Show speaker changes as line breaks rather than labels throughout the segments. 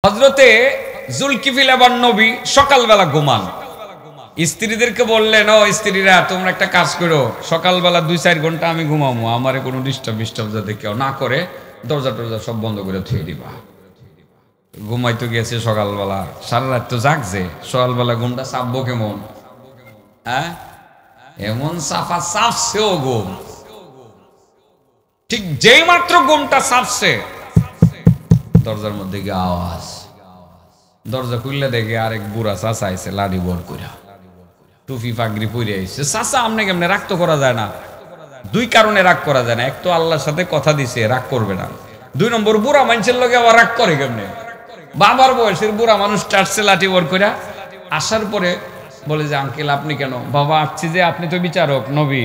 হযরতে জুলকিফিল আবার নবী সকালবেলা ঘুমান। স্ত্রীদেরকে বললেন, ও স্ত্রীরা তোমরা একটা কাজ করো, সকালবেলা 2-4 ঘন্টা আমি ঘুমাবো, আমারে কোনো ডিস্টার্ব যাতে কেউ না করে, দরজা টরজা সব বন্ধ করে থুয়ে দিবা। ঘুমাইতে গেছে সকালবেলা, সারা রাত তো জাগছে, সকালবেলা ঘুমটা চাপবো কেমন? হ্যাঁ, এমন সাফা চাপছেও ঘুম। ঠিক যেই মাত্র ঘুমটা চাপছে, দরজার মধ্যে গিয়ে আওয়াজ। দরজা খুললে দেখে আরেক বুড়া চাচা আইছে, লাঠি বর কইরা, টুপি পাগড়ি পরে আইছে। চাচা আপনি কেমনে? রাগ তো করা যায় না। 2 কারণে রাগ করা যায় না। এক তো আল্লাহর সাথে কথা দিছে রাগ করবে না, 2 নম্বর বুড়া মানুষের লগে আবার রাগ করে কেমনে? বাবার বয়সের বুড়া মানুষ টাটছে লাঠি বর কইরা। আসার পরে বলে যে আঙ্কেল আপনি কেন? বাবা আসছি যে আপনি তো বিচারক নবী,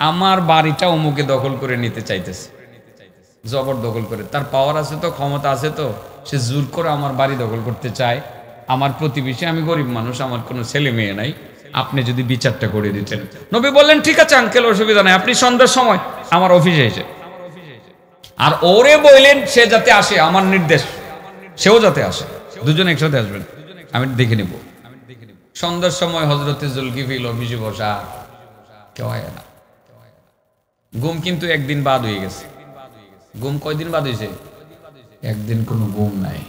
আমার বাড়িটা অমুকে দখল করে নিতে চাইতেছে, জবরদখল করে। তার পাওয়ার আছে তো, ক্ষমতা আছে তো, সে জোর করে আমার বাড়ি দখল করতে চায়। আমার প্রতিবেশী, আমি গরিব মানুষ, আমার কোনো ছেলে মেয়ে নাই, আপনি যদি বিচারটা করে দিতেন। নবী বললেন ঠিক আছে আঙ্কেল, অসুবিধা নাই, আপনি সন্ধ্যার সময় আমার অফিসে এসে। আর ওরে বললেন সে যাতে আসে, আমার নির্দেশ, সেও যাতে আসে, দুজন একসাথে আসবেন, আমি দেখে নিব। সন্ধ্যার সময় হযরতে জুলকিফিল অফিসে বসা, কেউ হয় না। ঘুম কিন্তু একদিন বাদ হয়ে গেছে। ঘুম কয়দিন বাদ হয়েছে? একদিন কোনো ঘুম নাই।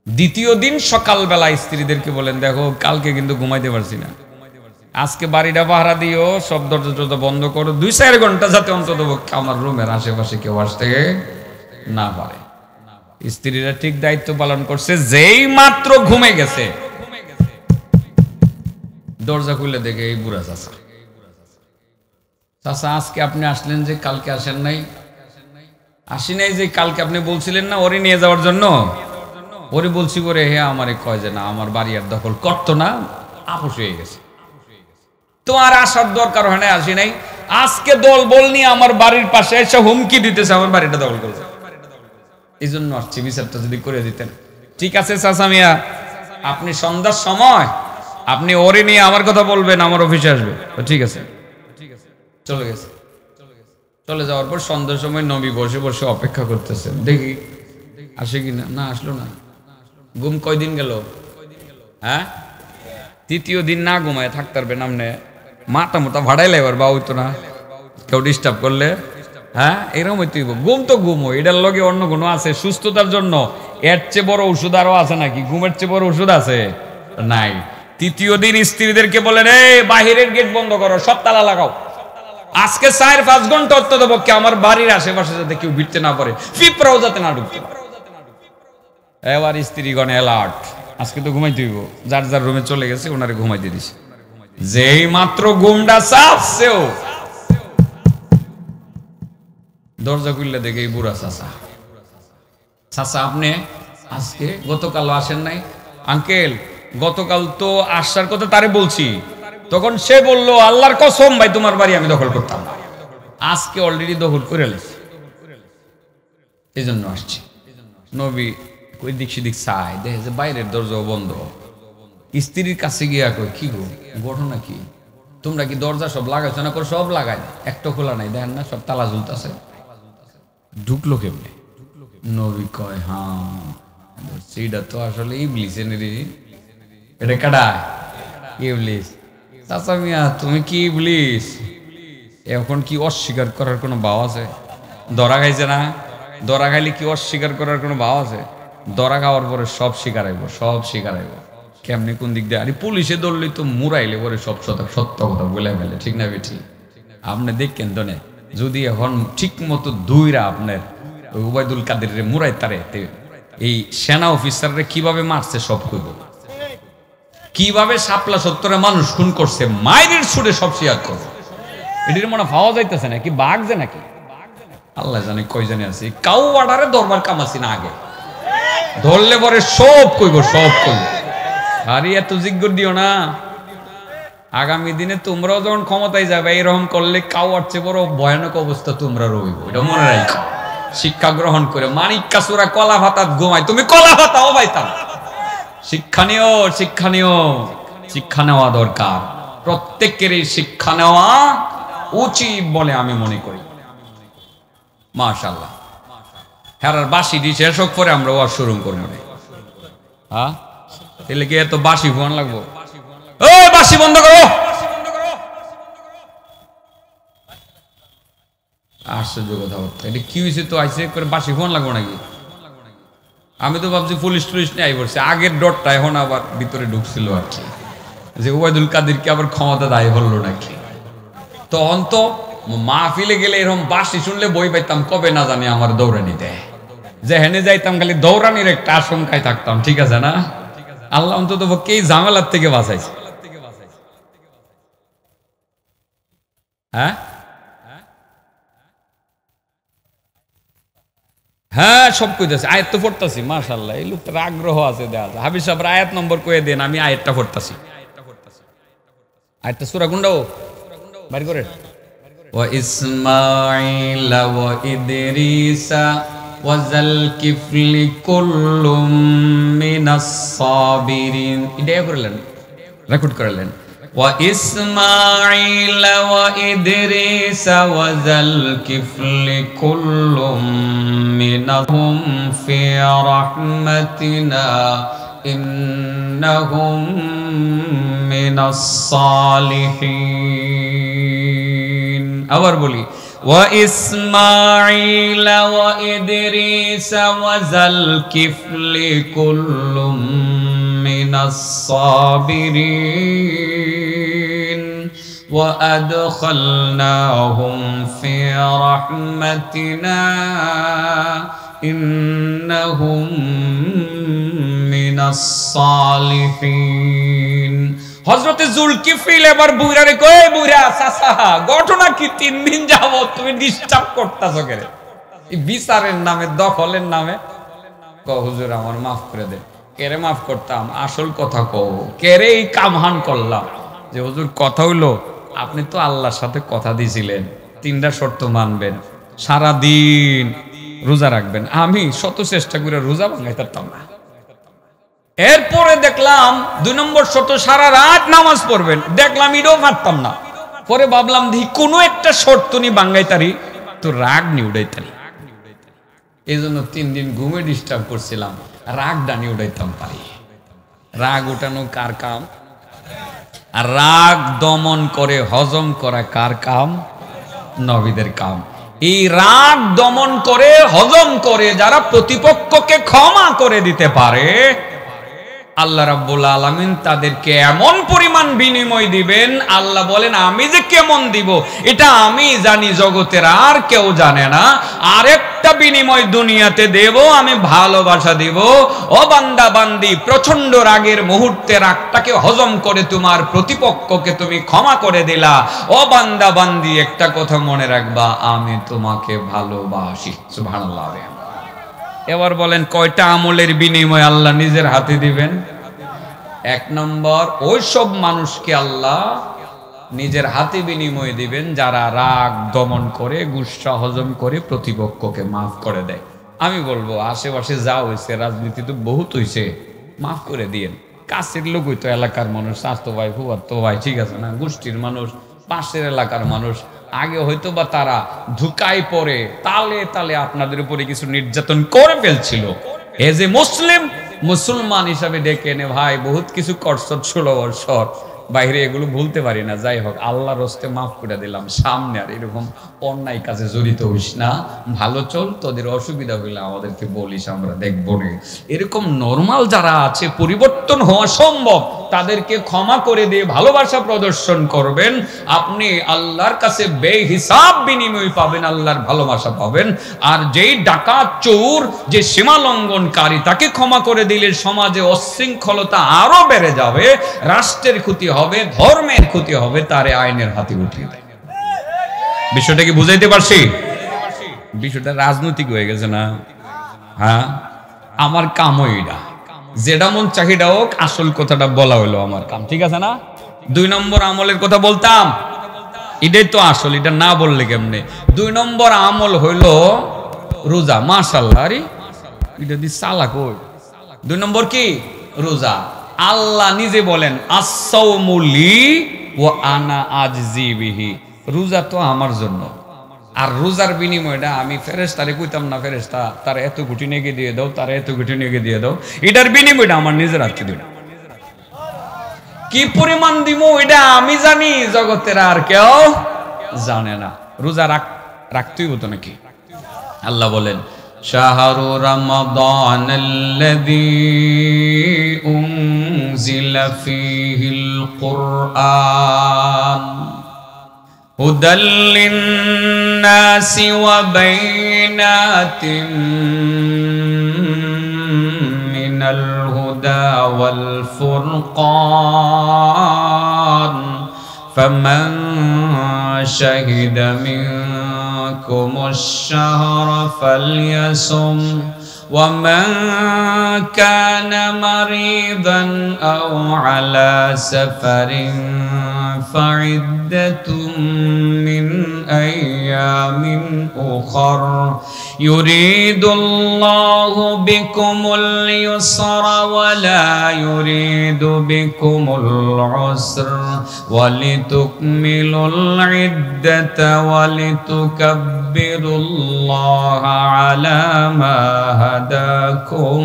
দ্বিতীয় দিন সকালবেলা স্ত্রীদেরকে বলেন, দেখো কালকে কিন্তু ঘুমাইতে পারছি না, আজকে বাড়িটা পাহারা দিও, সব দরজা টরজা বন্ধ করো, 2-4 ঘন্টা যাতে অন্তত আমার রুমের আশেপাশে কেউ আসতে না পারে। স্ত্রীরা ঠিক দায়িত্ব পালন করছে। যেই মাত্র ঘুমে গেছে, দরজা খুলে দেখে এই বুড়া চাচা। চাচা আজকে আপনি আসলেন যে, কালকে আসেন নাই? আসি নাই যে, কালকে আপনি বলছিলেন না ওরে নিয়ে যাওয়ার জন্য? ওরে বলছি করে হে আমারে কয় যে না, আমার বাড়ি আর দখল করতো না, আপোষ হয়ে গেছে। তোমার আসার দরকার হয় না, আসি নাই। আজকে দল বল নিয়ে আমার বাড়ির পাশে এসে হুমকি দিতেছে আমার বাড়িটা দখল করবে। এই জন্য আসছি, বিচারটা যদি করে দিতেন। ঠিক আছে চাচা মিয়া, আপনি সন্ধ্যার সময় আপনি ওরে নিয়ে আমার কথা বলবেন, আমার অফিসে আসবে। ঠিক আছে, চলে গেছে। চলে যাওয়ার পর সন্ধ্যার সময় নবী বসে বসে অপেক্ষা করতেছেন, দেখি আসে কিনা। না আসলো না। ঘুম কয়দিন গেল? হ্যাঁ, 3য় দিন না ঘুমায় থাকতে পারবেন আপনি? মাথা মোটা ভাড়াইলে এবার বা হইতো না, কেউ ডিস্টার্ব করলে। হ্যাঁ, এরকম হইতে হইব। ঘুম তো ঘুমো, এটার লগে অন্য কোনো আছে সুস্থতার জন্য? এর চেয়ে বড় ওষুধ আরো আছে নাকি? ঘুমের চেয়ে বড় ওষুধ আছে? নাই। 3য় দিন স্ত্রীদেরকে বলেন, এই বাহিরের গেট বন্ধ করো, সব তালা লাগাও, আজকে 4-5 ঘন্টা অত্যন্ত পক্ষে আমার বাড়ির আশেপাশে যাতে কেউ ভিড়তে না পারে, পিঁপড়াও যাতে না ঢুকতে পারে। এবার স্ত্রীগণ অ্যালার্ট, আজকে তো ঘুমাইতে হইব। যার যার রুমে চলে গেছে, ওনারে ঘুমাইতে দিছে। যেই মাত্র ঘুমটা চাপছেও, দরজা খুললে দেখে এই বুড়া চাচা। চাচা আপনি আজকে, গতকাল আসেন নাই? আঙ্কেল গতকাল তো আসার কথা তারে বলছি, তখন সে বললো আল্লাহর কসম ভাই তোমার বাড়ি আমি দখল করতাম না, আজকে অলরেডি দখল করে লেছি, এই জন্য আসছি। নবী ওই দিক সেদিক চাই, দেখে যে বাইরের দরজাও বন্ধ। স্ত্রীর কাছে গিয়া কই, কি গো ঘটনা কি? তোমরা কি দরজা সব লাগাইছো না? করে সব লাগাই, একটা খোলা নাই, দেখেন না সব তালা ঝুলতেছে। ঢুকলো কেমনে? নবী কয়, হ্যাঁ সেটা তো আসলে ইবলিস। এটা কাটা ইবলিস। চাচা মিয়া তুমি কি ইবলিস? এখন কি অস্বীকার করার কোনো ভাব আছে? ধরা খাইছে না? ধরা খাইলে কি অস্বীকার করার কোনো ভাব আছে? ধরা খাওয়ার পরে সব স্বীকার আইব, সব স্বীকার আইব। কেমনি কোন দিক দিয়ে? আরে পুলিশে ধরলেই তো মুরাইলে পরে সব সত্য কথা বলে ফেলে, ঠিক না বেঠি? আপনি দেখেন তো না, যদি এখন ঠিক মতো দুইরা আপনার উবাইদুল কাদের মুরাই তারে, এই সেনা অফিসাররা কিভাবে মারছে সব কইব, কিভাবে শাপলা সত্তরে মানুষ খুন করছে, মাইরের ছুটে সব শেয়ার করবো। এটির মনে পাওয়া যাইতেছে নাকি বাঘ যে নাকি আল্লাহ জানে, কই জানে আছে। কাউ অর্ডারে দরবার কামাছি না, আগে ধরলে পরে সব কইব, সব কইব। আরে এত জিজ্ঞর দিও না, আগামী দিনে তোমরাও যখন ক্ষমতায় যাবে এরকম করলে কাউ আসছে বড় ভয়ানক অবস্থা তোমরা রইব, এটা মনে রাখো। শিক্ষা গ্রহণ করে মানিক কাসুরা কলা ভাতাত ঘুমায়, তুমি কলা ভাতাও পাইতাম। শিক্ষা নিও, শিক্ষা নিও, শিক্ষা নেওয়া দরকার। প্রত্যেকেরই শিক্ষা নেওয়া উচিত বলে আমি মনে করি। মাশাআল্লাহ। হ্যাঁ বাসি ডি শেষ হোক পরে আমরা ওয়াজ শুরু করবো না। হ্যাঁ তাহলে কি এত বাসি ফোন লাগবো? ও বাসি বন্ধ করো। আশ্চর্য কথা হচ্ছে, এটা কি হয়েছে? তো আইসে করে বাসি ফোন লাগবো নাকি? আমি তো ভাবছি পুলিশ টুলিশ নিয়ে আই পড়ছে, আগের ডরটা এখন আবার ভিতরে ঢুকছিল আর কি, যে ওবায়দুল কাদেরকে আবার ক্ষমতা দায় হলো নাকি। তখন তো মাহফিলে গেলে এরকম বাসি শুনলে বই পাইতাম কবে না জানি আমার দৌড়ানি দেয়, যে হেনে যাইতাম খালি দৌড়ানির একটা আশঙ্কায় থাকতাম। ঠিক আছে না? আল্লাহ অন্তত পক্ষে এই ঝামেলার থেকে বাঁচাইছে। হ্যাঁ হ্যাঁ সব কইতেছে, আয়াত তো পড়তাছি। মাশাআল্লাহ, এই লোকটার আগ্রহ আছে। দেখা যায় হাবিব সাহেব আয়াত নম্বর কয়ে দেন, আমি আয়াতটা পড়তাছি। আয়াতটা সূরা কোনটা বাইর করে? ওয়া ইসমাঈল ওয়া ইদরিসা ওয়া যাল কিফলি কুল্লুম মিনাস সাবিরিন। এটা করলেন, রেকর্ড করলেন। ওয়া ইসমাঈল ওয়া ইদরিসা ওয়া যাল কিফলি কুল্লুম মিনাহুম ফি রাহমাতিনা ইন্নাহুম মিনাস সালিহিন। আবার বলি, ওয়া ইসমাঈল ওয়া ইদরিসা ওয়া যাল কিফলি কুল্লুম মিনাস সাবিরিন ওয়া আদখালনাহুম ফি রাহমাতিনা ইন্নাহুম মিনাস সালিহিন। হযরতে যুলকিফল এবার বুইরারে কয়, বুইরা চাচা ঘটনা কি? 3 দিন যাবত তুমি ডিস্টার্ব করতাছো কেন? এই বিচারের নামে, দখলের নামে। কও হুজুর আমার মাফ করে দেন। কেরে মাফ করতাম? আসল কথা কও, কেরে এই কামহান করলাম? যে হুজুর কথা হইলো, আপনি তো আল্লাহর সাথে কথা দিয়েছিলেন 3টা শর্ত মানবেন, সারা দিন রোজা রাখবেন। আমি শত চেষ্টা করে রোজা ভাঙাই পারতাম না। এরপরে দেখলাম 2 নম্বর শর্ত সারা রাত নামাজ পড়বেন, দেখলাম এটাও পারতাম না। পরে ভাবলাম দেখি কোনো একটা শর্ত নি বাঙ্গাইতারি তো রাগ নি উড়াইতারি। এই জন্য 3 দিন ঘুমে ডিস্টার্ব করছিলাম, রাগ ডানি উড়াইতাম পারি। রাগ উঠানো কার কাম? আর রাগ দমন করে হজম করা কার কাম? নবীদের কাম। এই রাগ দমন করে হজম করে যারা প্রতিপক্ষকে ক্ষমা করে দিতে পারে, আল্লাহ রাব্বুল আলামিন তাদেরকে এমন পরিমাণ বিনিময় দিবেন। আল্লাহ বলেন, আমি যে কেমন দিব এটা আমি জানি, জগতের আর কেউ জানে না। আরেকটা বিনিময় দুনিয়াতে দেব, আমি ভালোবাসা দিব। ও বান্দা বান্দি, প্রচন্ড রাগের মুহূর্তে রাগটাকে হজম করে তোমার প্রতিপক্ষকে তুমি ক্ষমা করে দিলা। ও বান্দা বান্দি, একটা কথা মনে রাখবা, আমি তোমাকে ভালোবাসি। সুবহানাল্লাহ। এবার বলেন কয়টা আমলের বিনিময় আল্লাহ নিজের হাতে দিবেন? 1 নম্বর, ওই সব মানুষকে আল্লাহ নিজের হাতে বিনিময় দিবেন যারা রাগ দমন করে, গুসা হজম করে প্রতিপক্ষকে মাফ করে দেয়। আমি বলবো আশেপাশে যা হয়েছে, রাজনীতি তো বহুত হয়েছে, মাফ করে দিয়েন। কাছের লোকই তো, এলাকার মানুষ, স্বাস্থ্য ভাই, ফুয়াতো ভাই, ঠিক আছে না, গোষ্ঠীর মানুষ, পাশের এলাকার মানুষ। আগে হয়তো বা তারা ধুকায় পড়ে তালে তালে আপনাদের উপরে কিছু নির্যাতন করে ফেলছিল। এজ এ মুসলমান হিসাবে ডেকে এনে, ভাই বহুত কিছু করছর 16 বছর, বাইরে এগুলো ভুলতে পারি না, যাই হোক আল্লাহর হস্তে মাফ করে দিলাম, সামনে আর এরকম অন্যায় কাজে জড়িত হইস না, ভালো চল, তোদের অসুবিধা হইলে আমাদেরকে বলিস, আমরা দেখবো না। এরকম নর্মাল যারা আছে, পরিবর্তন হওয়া সম্ভব, তাদেরকে ক্ষমা করে দিয়ে ভালোবাসা প্রদর্শন করবেন। আপনি আল্লাহর কাছে বেহিসাব বিনিময় পাবেন, আল্লাহর ভালোবাসা পাবেন। আর যেই ডাকাত, চোর, যে সীমা লঙ্ঘনকারী, তাকে ক্ষমা করে দিলে সমাজে অশৃঙ্খলতা আরো বেড়ে যাবে, রাষ্ট্রের ক্ষতি হবে, ধর্মের ক্ষতি হবে, তারে আইনের হাতে উঠিয়ে দেয়। বিষয়টা কি বুঝাইতে পারছি? বিষয়টা রাজনৈতিক হয়ে গেছে না? হ্যাঁ, আমার কাম ওইটা, যেটা মন চাহিদা হোক, আসল কথাটা বলা হলো আমার কাম, ঠিক আছে না? 2 নম্বর আমলের কথা বলতাম, এটাই তো আসল, এটা না বললে কেমনে? 2 নম্বর আমল হইল রোজা। মাশাআল্লাহ, আরে এটা দি সালা কই? 2 নম্বর কি? রোজা। আল্লাহ নিজে বলেন, আস-সাওমু লি ওয়া আনা আজজি বিহি। রোজা তো আমার জন্য, আর রোজার বিনিময়টা আমি ফেরেশতারে কইতাম না, ফেরেশতা তার এত কোটি নেগে দিয়ে দাও, তার এত কোটি নেগে দিয়ে দাও, এটার বিনিময়টা আমার নিজের হাতে দিন। কি পরিমাণ দিমু এটা আমি জানি, জগতের আর কেউ জানে না। রোজা রাখতেই হতো নাকি? আল্লাহ বলেন শাহরু রমাদানাল্লাযী উনজিলা ফীহিল কুরআন হুদাল লিন্নাসি ওয়া বাইনাতিন মিনাল হুদা ওয়াল ফুরকান ফামান শাহিদা মিনকুমুশ শাহরা ফালইয়াসুম ومن كان مريضا أو على سفر فعدة من أيام أخر يريد الله بكم اليسر ولا يريد بكم العسر ولتكملوا العدة ولتكبروا الله على ما هداكم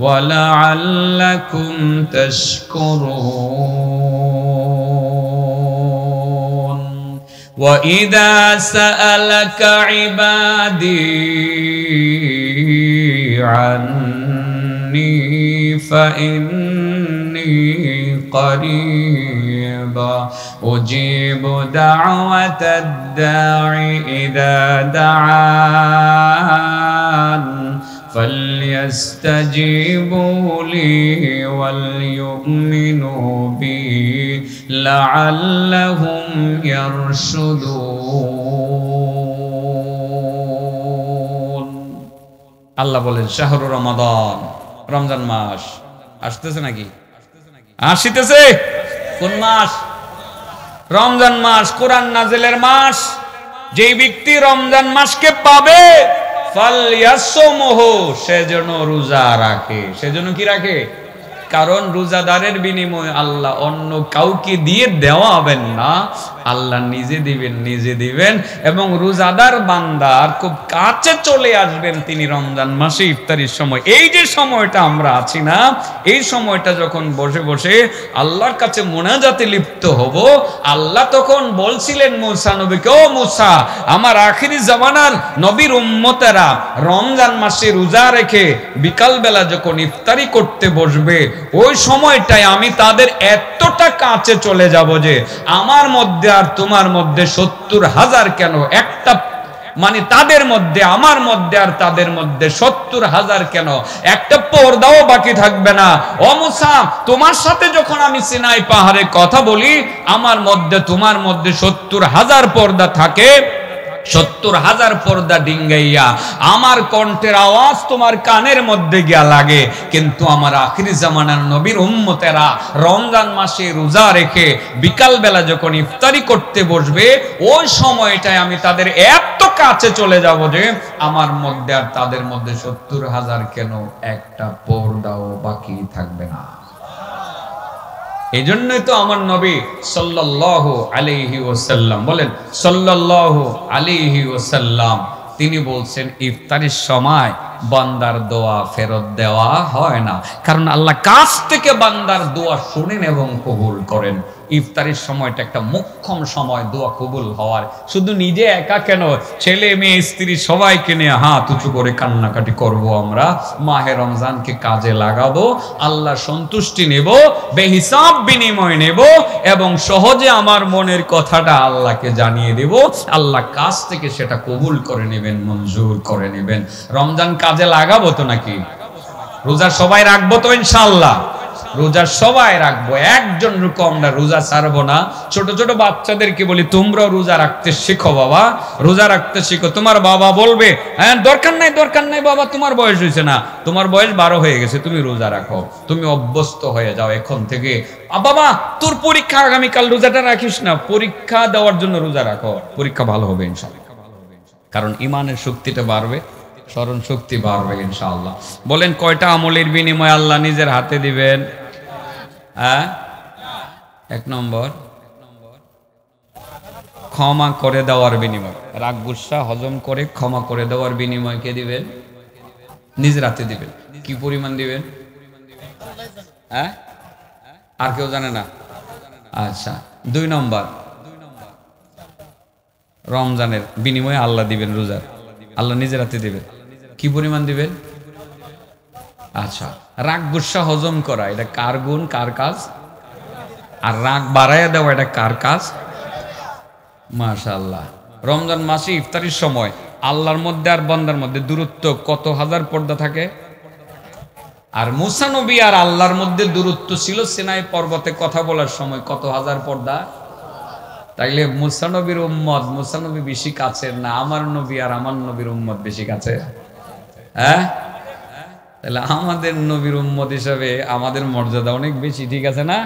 ولعلكم تشكرون وإذا سألك عبادي عني فإني قريب أجيب دعوة الداع إذا دعان فليستجيبوا لي وليؤمنوا بي لعلهم يرشدون আল্লাহ বলেন শাহরু রমাদান, রমজান মাস আসতেছে নাকি? আসিতেছে। কোন মাস? রমজান মাস, কোরআন নাজিলের মাস। যেই ব্যক্তি রমজান মাসকে পাবে ফালইয়াসুমহু, সেজন্য রোজা রাখে। সেজন্য কি রাখে? কারণ রোজাদারের বিনিময়ে আল্লাহ অন্য কাউকে দিয়ে দেওয়া হবেন না, আল্লাহ নিজে দিবেন, নিজে দিবেন। এবং রোজাদার বান্দার খুব কাছে চলে আসবেন তিনি রমজান মাসে ইফতারির সময়। এই যে সময়টা আমরা আছি না, এই সময়টা যখন বসে বসে আল্লাহর কাছে মোনাজাতে লিপ্ত হব, আল্লাহ তখন বলছিলেন মূসা নবীকে, ও মূসা, আমার আখিরি জামানার নবীর উম্মতেরা রমজান মাসে রোজা রেখে বিকাল বেলা যখন ইফতারি করতে বসবে, ওই সময়টায় আমি তাদের এতটা কাছে চলে যাব যে আমার মধ্যে আর তোমার মধ্যে ৭০,০০০ কেন, একটা মানে তাদের মধ্যে আমার মধ্যে আর তাদের মধ্যে ৭০,০০০ কেন, একটা পর্দাও বাকি থাকবে না। ও মূসা, তোমার সাথে যখন আমি সিনাই পাহাড়ে কথা বলি, আমার মধ্যে তোমার মধ্যে ৭০,০০০ পর্দা থাকে। ৭০,০০০ পর্দা ডিঙ্গাইয়া আমার কণ্ঠের আওয়াজ তোমার কানের মধ্যে গিয়া লাগে। কিন্তু আমার আখিরি জামানার নবীর উম্মতেরা রমজান মাসে রোজা রেখে বিকাল বেলা যখন ইফতারি করতে বসবে, ওই সময়টায় আমি তাদের এত কাছে চলে যাব যে আমার মধ্যে আর তাদের মধ্যে ৭০,০০০ কেন, একটা পর্দাও বাকি থাকবে না। এই জন্যই তো আমার নবী সাল্লাল্লাহু আলাইহি ওয়াসাল্লাম বলেন, সাল্লাল্লাহু আলাইহি ওয়াসাল্লাম তিনি বলছেন ইফতারির সময় বান্দার দোয়া ফেরত দেওয়া হয় না, কারণ আল্লাহ কাছ থেকে বান্দার দোয়া শুনেন এবং কবুল করেন। ইফতারির সময়টা একটা মোক্ষম সময় দোয়া কবুল হওয়ার। শুধু নিজে একা কেন, ছেলে মেয়ে স্ত্রী সবাইকে নিয়ে হাত উঁচু করে কান্নাকাটি করব। আমরা মাহে রমজানকে কাজে লাগাবো, আল্লাহ সন্তুষ্টি নেব, বেহিসাব বিনিময় নেব এবং সহজে আমার মনের কথাটা আল্লাহকে জানিয়ে দেব। আল্লাহ কাছ থেকে সেটা কবুল করে নেবেন, মঞ্জুর করে নেবেন। রমজান কাজে লাগাবো তো নাকি? রোজা সবাই রাখবো তো ইনশাআল্লাহ? রোজা সবাই রাখবো, একজন রুকু আমরা রোজা ছাড়বো না। ছোট ছোট বাচ্চাদেরকে বলি, তোমরাও রোজা রাখতে শিখো বাবা, রোজা রাখতে শিখো। তোমার বাবা বলবে, হ্যাঁ দরকার নাই বাবা, তোমার বয়স হয়েছে না, তোমার বয়স 12 হয়ে গেছে, তুমি রোজা রাখো, তুমি অভ্যস্ত হয়ে যাও এখন থেকে। বাবা তোর পরীক্ষা আগামীকাল, রোজাটা রাখিস না, পরীক্ষা দেওয়ার জন্য রোজা রাখো, পরীক্ষা ভালো হবে ইনশাআল্লাহ। কারণ ইমানের শক্তিটা বাড়বে, স্মরণ শক্তি বাড়বে ইনশাআল্লাহ। বলেন কয়টা আমলের বিনিময়ে আল্লাহ নিজের হাতে দিবেন? হ্যাঁ, 1 নম্বর ক্ষমা করে দেওয়ার বিনিময়, রাগ গুসা হজম করে ক্ষমা করে দেওয়ার বিনিময় কে দিবেন? নিজের হাতে দিবেন। কি পরিমাণ দিবেন? হ্যাঁ, আর কেউ জানে না? আচ্ছা, 2 নম্বর, রমজানের বিনিময়ে আল্লাহ দিবেন রোজার, আল্লাহ নিজের হাতে দিবেন। কি পরিমাণ দিবেন? আচ্ছা, রাগ গুসা হজম করা এটা কার গুণ, কার কাজ? আর রাগ বাড়াইয়া দেওয়া এটা কার কাজ? মাশাআল্লাহ। রমজান মাসে ইফতারির সময় আল্লাহর মধ্যে আর বান্দার মধ্যে দূরত্ব কত হাজার পর্দা থাকে। আর মুসা নবী আর আল্লাহর মধ্যে দূরত্ব ছিল সিনাই পর্বতে কথা বলার সময় কত হাজার পর্দা। তাইলে মুসা নবীর উম্মত, মুসা নবী বেশি কাছের না আমার নবী আর আমার নবীর উম্মত বেশি কাছে? হ্যাঁ, তাহলে আমাদের নবীর উম্মত হিসাবে আমাদের মর্যাদা অনেক বেশি, ঠিক আছে না?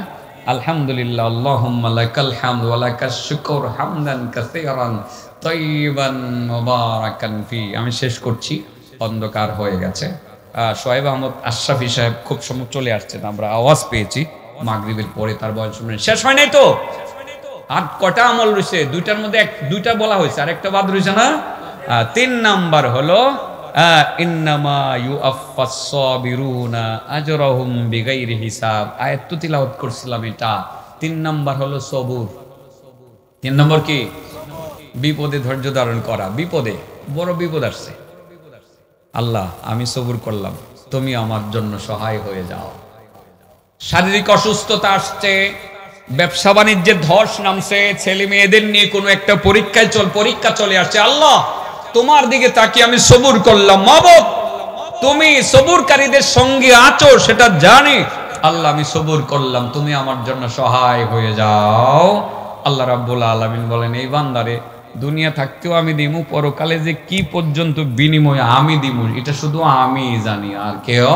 আলহামদুলিল্লাহ, আল্লাহুম্মা লাকাল হামদু ওয়া লাকাশ শুকর হামদান কাসীরান তাইয়িবান মুবারাকান ফি। আমি শেষ করছি, অন্ধকার হয়ে গেছে। শোয়েব আহমদ আশরাফি সাহেব খুব সময় চলে আসছেন, আমরা আওয়াজ পেয়েছি মাগরিবের পরে, তার বয়স শুনে শেষ হয় নাই তো। আর কটা আমল রয়েছে? 2টার মধ্যে 2টা বলা হয়েছে, আর একটা বাদ রয়েছে না? 3 নাম্বার হলো ইন্নামা ইউআফফাস সাবিরুনা আজরাহুম বিগাইরি হিসাব। আয়াত তো তিলাওয়াত করছিলাম এটা। 3 নাম্বার হলো সবুর। 3 নম্বর কি? বিপদে ধৈর্য ধারণ করা। বিপদে, বড় বিপদ আসছে, আল্লাহ আমি সবুর করলাম, তুমি আমার জন্য সহায় হয়ে যাও। শারীরিক অসুস্থতা আসছে, ব্যবসা বাণিজ্যের ধস নামছে, ছেলে মেয়েদের নিয়ে কোনো একটা পরীক্ষা চলে আসছে, আল্লাহ তোমার দিকে তাকিয়ে আমি সবুর করলাম, মাবুদ তুমি সবুরকারীদের সঙ্গে আছো সেটা জানি, আল্লাহ আমি সবুর করলাম, তুমি আমার জন্য সহায় হয়ে যাও। আল্লাহ রাব্বুল আলামিন বলেন, এই বান্দারে দুনিয়া থাকতেও আমি দিমু, পরকালে যে কি পর্যন্ত বিনিময় আমি দিমু এটা শুধু আমি জানি, আর কেউ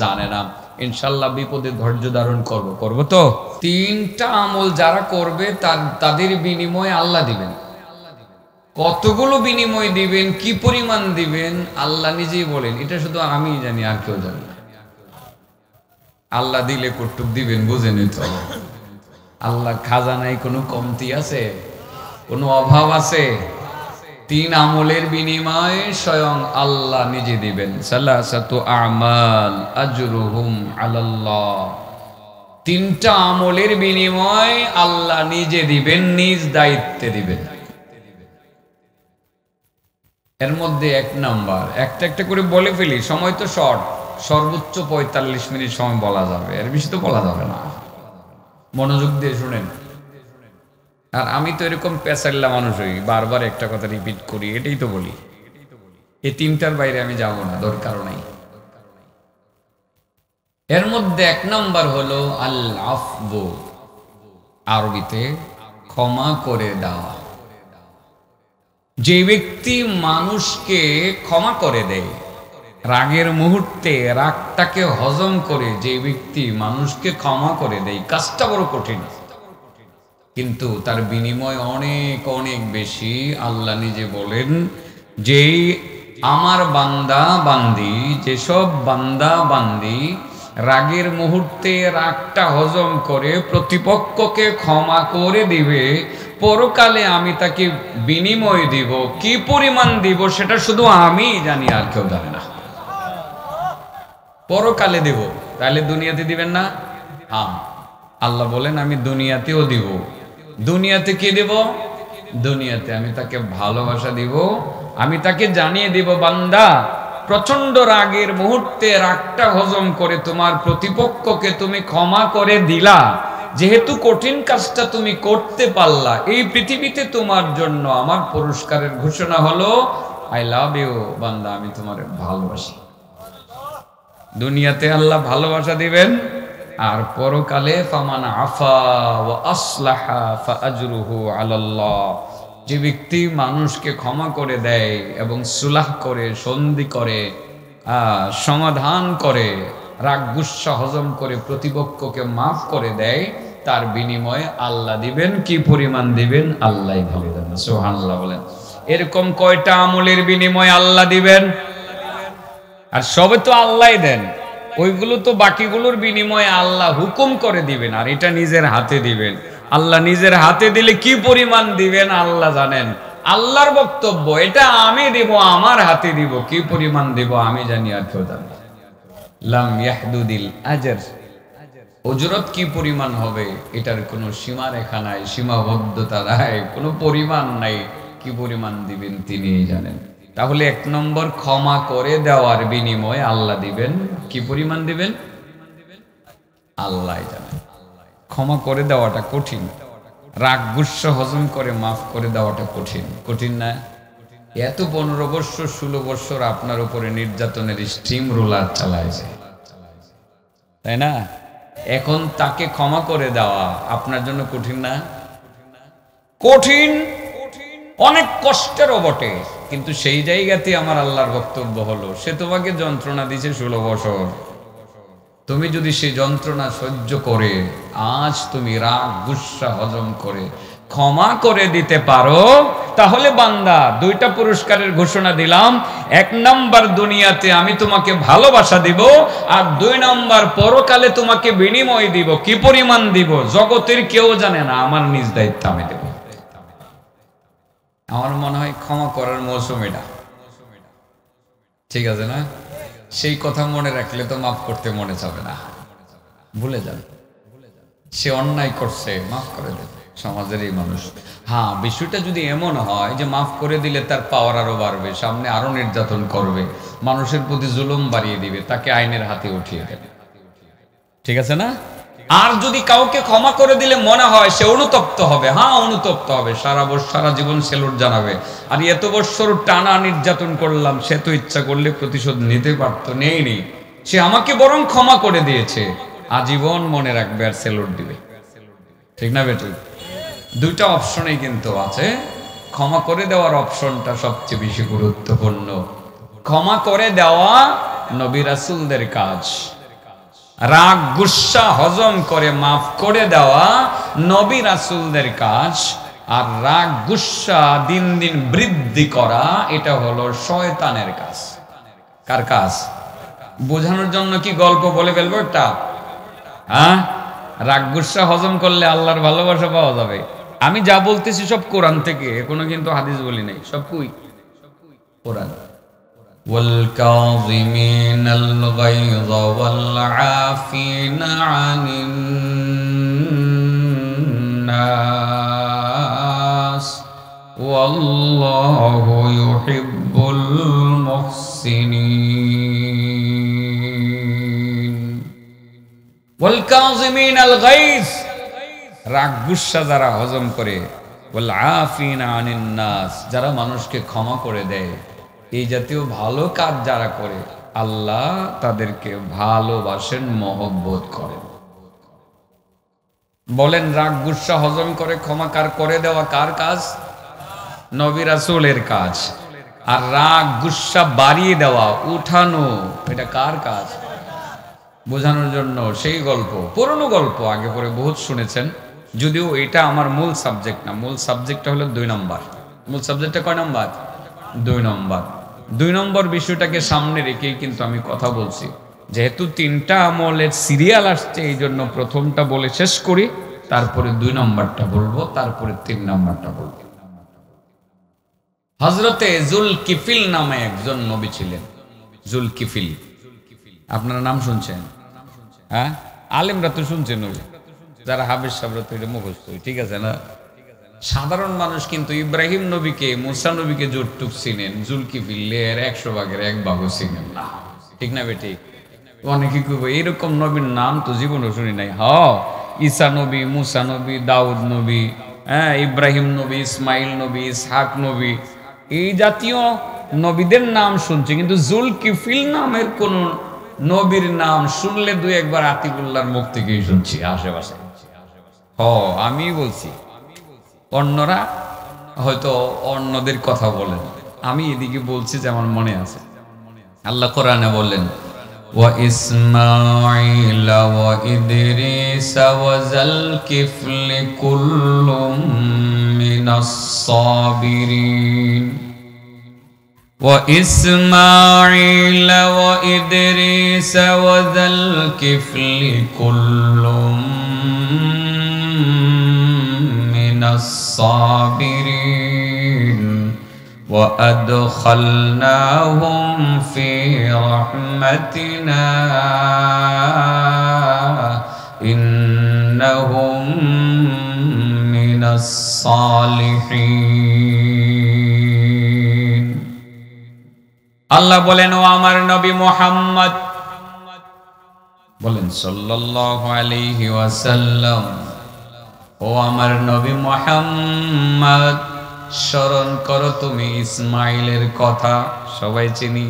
জানে না। ইনশাল্লাহ বিপদে ধৈর্য ধারণ করব তো। 3টা আমল যারা করবে তাদের বিনিময় আল্লাহ দিবেন। কতগুলো বিনিময় দিবেন, কি পরিমাণ দিবেন আল্লাহ নিজেই বলেন, এটা শুধু আমি জানি, আর কেউ জানে না। আল্লাহ দিলে কটুক দিবেন, বুঝেনি তো? আল্লাহ খাজানায় কোনো কমতি আছে, কোনো অভাব আছে? 3 আমলের বিনিময় স্বয়ং আল্লাহ নিজে দিবেন। সালাসাতু আমাল আজরুহুম আলাল্লাহ। 3টা আমলের বিনিময় আল্লাহ নিজে দিবেন, নিজ দায়িত্বে দিবেন। এর মধ্যে 1 নাম্বার, একটা করে বলে ফেলি, সময় তো শর্ট, সর্বোচ্চ 45 মিনিট সময় বলা যাবে, এর বেশি তো বলা যাবে না। মনোযোগ দিয়ে শুনেন। আর আমি তো এরকম পেশাল্লা মানুষ হই, বারবার একটা কথা রিপিট করি, এটাই তো বলি। এই 3টার বাইরে আমি যাব না, দরকারও নাই। এর মধ্যে 1 নাম্বার হলো আল আফবু, আরবিতে ক্ষমা করে দেওয়া। যে ব্যক্তি মানুষকে ক্ষমা করে দেয়, রাগের মুহূর্তে রাগটাকে হজম করে যে ব্যক্তি মানুষকে ক্ষমা করে দেয়, কাজটা বড় কঠিন, কিন্তু তার বিনিময় অনেক অনেক বেশি। আল্লাহ নিজে বলেন, যেই আমার বান্দা বান্দি, যেসব বান্দা বান্দি রাগের মুহূর্তে রাগটা হজম করে প্রতিপক্ষকে ক্ষমা করে দিবে, পরকালে আমি তাকে বিনিময় দিব। কি পরিমাণ দিব সেটা শুধু আমি জানি, আর কেউ জানে না। পরকালে দিব, তাহলে দুনিয়াতে দিবেন না? হ্যাঁ, আল্লাহ বলেন আমি দুনিয়াতেও দিব। দুনিয়াতে কি দেব? দুনিয়াতে আমি তাকে ভালোবাসা দিব, আমি তাকে জানিয়ে দিব, বান্দা প্রচন্ড রাগের মুহূর্তে রাগটা হজম করে তোমার প্রতিপক্ষকে তুমি ক্ষমা করে দিলা, যেহেতু কঠিন কাজটা তুমি করতে পারলা, এই পৃথিবীতে তোমার জন্য আমার পুরস্কারের ঘোষণা হলো আই লাভ ইউ বান্দা, আমি তোমার ভালোবাসি। দুনিয়াতে আল্লাহ ভালোবাসা দিবেন, আর পরকালে ফামান আফা ওয়া আসলাহা ফাআজরুহু আলাল্লাহ। যে ব্যক্তি মানুষকে ক্ষমা করে দেয় এবং সুলাহ করে, সন্ধি করে, সমাধান করে, রাগ গুসা হজম করে প্রতিপক্ষকে মাফ করে দেয়, তার বিনিময়ে আল্লাহ দিবেন। কি পরিমাণ দিবেন আল্লাহই ভালো জানেন, সুবহানাল্লাহ বলেন। এরকম কয়টা আমলের বিনিময়ে আল্লাহ দিবেন? আর সবে তো আল্লাহই দেন, ওইগুলো তো বাকিগুলোর বিনিময়ে আল্লাহ হুকুম করে দিবেন, আর এটা নিজের হাতে দিবেন। আল্লাহ নিজের হাতে দিলে কি পরিমাণ দিবেন আল্লাহ জানেন। আল্লাহর বক্তব্য, এটা আমি দিব, আমার হাতে দিব, কি পরিমাণ দিব আমি জানি, আর কেউ জানে। লাম ইয়াহদুদিল আজর, উজরত কি পরিমাণ হবে এটার কোনো সীমা রেখা নাই, সীমাবদ্ধতা নাই, কোনো পরিমাণ নাই। কি পরিমাণ দিবেন তিনি জানেন। তাহলে 1 নম্বর, ক্ষমা করে দেওয়ার বিনিময়ে আল্লাহ দিবেন। কি পরিমাণ দিবেন আল্লাহ জানেন। ক্ষমা করে দেওয়াটা কঠিন, রাগ গুসা হজম করে মাফ করে দেওয়াটা কঠিন। কঠিন না? এত 15 বছর 16 বছর আপনার উপরে নির্যাতনের স্টিম রোলার চালাইছে, তাই না? এখন তাকে ক্ষমা করে দেওয়া আপনার জন্য কঠিন না? কঠিন, অনেক কষ্টেরও বটে। কিন্তু সেই জায়গাতে আমার আল্লাহর বক্তব্য হলো, সে তোমাকে যন্ত্রণা দিয়েছে 16 বছর, তুমি যদি সেই যন্ত্রণা সহ্য করে আজ তুমি রাগ গুসা হজম করে ক্ষমা করে দিতে পারো, তাহলে বান্দা 2টা পুরস্কারের ঘোষণা দিলাম। 1 নম্বর, দুনিয়াতে আমি তোমাকে ভালোবাসা দিব, আর 2 নম্বর, পরকালে তোমাকে বিনিময় দিব। কি পরিমাণ দিব জগতের কেউ জানে না, আমার নিজ দায়িত্ব আমি দেব। আমার মনে হয় ক্ষমা করার মৌসুম এটা, ঠিক আছে না? সেই কথা মনে রাখলে তো মাফ করতে মনে যাবে না, ভুলে যাবে। সে অন্যায় করছে, মাফ করে দেবে সমাজের এই মানুষ। হ্যাঁ, বিষয়টা যদি এমন হয় যে মাফ করে দিলে তার পাওয়ার আরো বাড়বে, সামনে আরো নির্যাতন করবে, মানুষের প্রতি জুলুম বাড়িয়ে দিবে, তাকে আইনের হাতে উঠিয়ে দেবে, ঠিক আছে না? আর যদি কাউকে ক্ষমা করে দিলে মনে হয় সে অনুতপ্ত হবে, হ্যাঁ অনুতপ্ত হবে, সারা জীবন সেলুট জানাবে। আর এত বছর টানা নির্যাতন করলাম, সে তো ইচ্ছা করলে প্রতিশোধ নিতে পারতো, নেই, সে আমাকে বরং ক্ষমা করে দিয়েছে, আজীবন মনে রাখবে আর সেলুট দিবে, ঠিক না বেটি? 2টা অপশনই কিন্তু আছে। ক্ষমা করে দেওয়ার অপশনটা সবচেয়ে বেশি গুরুত্বপূর্ণ। ক্ষমা করে দেওয়া নবী রাসূলদের কাজ, রাগ গুসা হজম করে মাফ করে দেওয়া নবী রাসূলদের কাজ, আর রাগ গুসা দিন দিন বৃদ্ধি করা এটা হলো শয়তানের কাজ। কার কাজ? বোঝানোর জন্য কি গল্প বলে ফেলবো একটা? হ্যাঁ, রাগ গুসা হজম করলে আল্লাহর ভালোবাসা পাওয়া যাবে। আমি যা বলতেছি সব কোরআন থেকে, কোনো কিন্তু হাদিস বলি নাই, সব কোরআন। والكاظمين الغيظ والعافين عن الناس والله يحب المحسنين والكاظمين الغيظ, রাগ গুসা যারা হজম করে, والعافين عن الناس, যারা মানুষকে ক্ষমা করে দেয়, এই জাতীয় ভালো কাজ যারা করে আল্লাহ তাদেরকে ভালোবাসেন, মহব্বত করেন। বলেন, রাগ গুসা হজম করে ক্ষমা করে দেওয়া কার কাজ? নবী রাসূলের কাজ। আর রাগ গুসা বাড়িয়ে দেওয়া, উঠানো, এটা কার কাজ? বোঝানোর জন্য সেই গল্প, পুরনো গল্প, আগে পরে বহুত শুনেছেন, যদিও এটা আমার মূল সাবজেক্ট না। মূল সাবজেক্টটা হলো 2 নম্বর। মূল সাবজেক্টটা কয় নম্বর? 2 নম্বর। 2 নম্বর বিষয়টাকে সামনে রেখেই কিন্তু আমি কথা বলছি। যেহেতু 3টা আমলের সিরিয়াল আসছে, এই জন্য প্রথমটা বলে শেষ করি, তারপরে 2 নম্বরটা বলবো, তারপরে 3 নম্বরটা বলবো। হযরতে জুলকিফিল নামে একজন নবী ছিলেন। জুলকিফিল, আপনারা নাম শুনছেন? হ্যাঁ, আলেমরা তো শুনছেন, যারা হাফেজ সাহেবরা তো এটা মুখস্থ, ঠিক আছে না? সাধারণ মানুষ কিন্তু ইব্রাহিম নবীকে, মুসা নবীকে যতটুক চিনেন, জুলকিফিলের 100 ভাগের 1 ভাগও চিনেন না, ঠিক না বেটি? অনেকে কইব এরকম নবীর নাম তো জীবনও শুনি নাই। ঈসা নবী, মুসা নবী, দাউদ নবী, হ্যাঁ, ইব্রাহিম নবী, ইসমাইল নবী, ইসহাক নবী, এই জাতীয় নবীদের নাম শুনছি, কিন্তু জুলকিফিল নামের কোন নবীর নাম শুনলে 2-1 বার আতিকুল্লাহর মুখ থেকেই শুনছি আশেপাশে। আমি বলছি, অন্যরা হয়তো অন্যদের কথা বলেন, আমি এদিকে বলছি যেমন মনে আছে। আল্লাহ কোরআনে বললেন, ওয়া ইসমাঈল ওয়া ইদরিস ওয়া যালকিফল কুল্লুম মিনাস সাবিরিন। ওয়া ইসমাঈল ওয়া ইদরিস ওয়া যালকিফল কুল্লুম মিনাস সাবিরিন ওয়া আদখালনাহুম ফি রাহমাতিনা ইন্নাহুম মিনাস সালিহিন। আল্লাহ বলেন, ও আমার নবী মুহাম্মদ, বলেন সাল্লাল্লাহু আলাইহি ওয়াসাল্লাম, ও আমার নবী মুহাম্মদ, স্মরণ করো তুমি ইসমাইলের কথা, সবাই চিনি।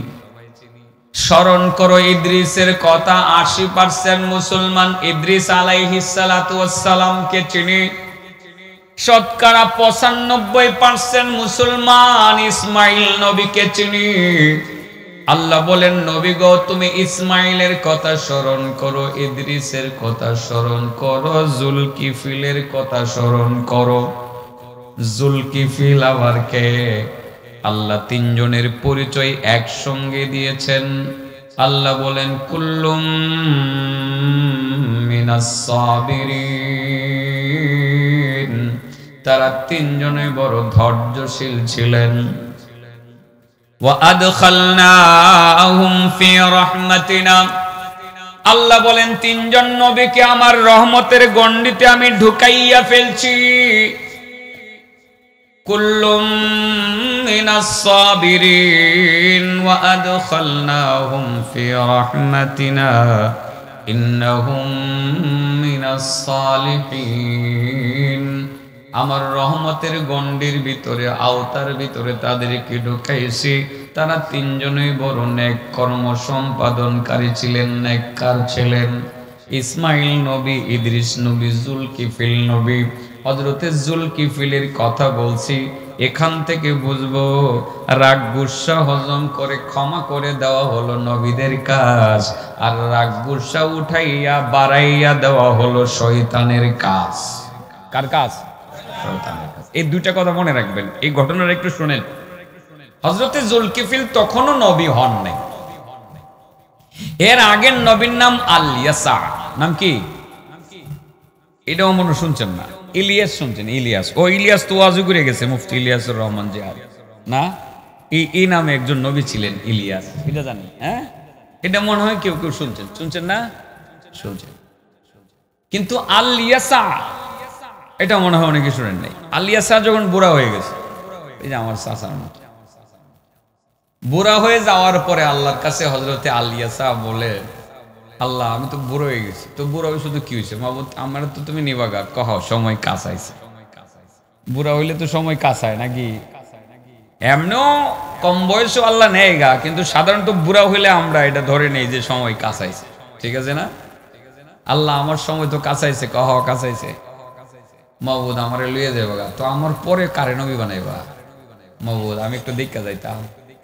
স্মরণ করো ইদ্রিসের কথা। 80% মুসলমান ইদ্রিস আলাইহিস সালাতু ওয়াস সালামকে চিনি। শতকরা 95% মুসলমান ইসমাইল নবীকে চিনি। আল্লাহ বলেন, নবী গো, তুমি ইসমাইলের কথা স্মরণ করো, ইদ্রিসের কথা স্মরণ করো, জুলকিফিলের কথা স্মরণ করো। জুলকিফিল আবার কে? আল্লাহ তিনজনের পরিচয় একসঙ্গে দিয়েছেন। আল্লাহ বলেন, কুল্লুম মিনাস সাবিরিন, তারা তিনজনে বড় ধৈর্যশীল ছিলেন। ওয়া আদখালনাহুম ফি রাহমাতিনা, আল্লাহ বলেন তিনজন নবীকে আমার রহমতের গণ্ডিতে আমি ঢুকাইয়া ফেলছি। কুল্লুম মিনাস সাবিরিন ওয়া আদখালনাহুম ফি রাহমাতিনা ইন্নাহুম মিনাস সালিহিন, আমার রহমতের গণ্ডির ভিতরে, আওতার ভিতরে তাদেরকে ঢুকাইছি। তারা তিনজনেই বড় নেক কর্ম সম্পাদনকারী ছিলেন, নেককার ছিলেন। ইসমাইল নবী, ইদ্রিস নবী, জুলকিফিল নবী। হযরতে জুলকিফিলের কথা বলছি, এখান থেকে বুঝবো রাগ গুসা হজম করে ক্ষমা করে দেওয়া হলো নবীদের কাজ, আর রাগ গুসা উঠাইয়া বাড়াইয়া দেওয়া হলো শয়তানের কাজ। কার কাজ? শয়তানের কাজ। এই দুইটা কথা মনে রাখবেন। এই ঘটনাটা একটু শুনেন। হযরতে জুলকিফিল তখনও নবী হন নাই। এর আগের নবীর নাম আল-ইয়াসা। নাম কি? এটাও মনে শুনছেন না? ইলিয়াস শুনছেন? ইলিয়াস। ও ইলিয়াস তো ওয়াজু করে গেছে, মুফতি ইলিয়াসুর রহমান জিহাদ না? এই নামে একজন নবী ছিলেন ইলিয়াস, এটা জানেন? হ্যাঁ, এটা মনে হয় কেউ কেউ শুনছেন। শুনছেন না? শুনছেন। কিন্তু আল-ইয়াসা এটা মনে হয় অনেকে শুনেন নাই। আল-ইয়াসা যখন বুড়া হয়ে গেছে, এই যে আমার চাচার মতো বুড়া হয়ে যাওয়ার পরে আল্লাহর কাছে হযরতে আল-ইয়াসা বলে, আল্লাহ আমি তো বুড়ো হয়ে গেছি, তো বুড়া হয়ে শুধু কি হয়েছে মাবুদ, আমার তো তুমি নিবাগা, কহ সময় কাছাইছে। বুড়া হইলে তো সময় কাছায় নাকি? এমনও কম বয়সে আল্লাহ নেয় গা, কিন্তু সাধারণত বুড়া হইলে আমরা এটা ধরে নেই যে সময় কাছাইছে। ঠিক আছে না? আল্লাহ আমার সময় তো কাছাইছে, কহ কাছাইছে, মাবুদ আমার লইয়ে যাবো গা, তো আমার পরে কারে নবী বানাইবা মাবুদ, আমি একটু দেখা যাইতাম,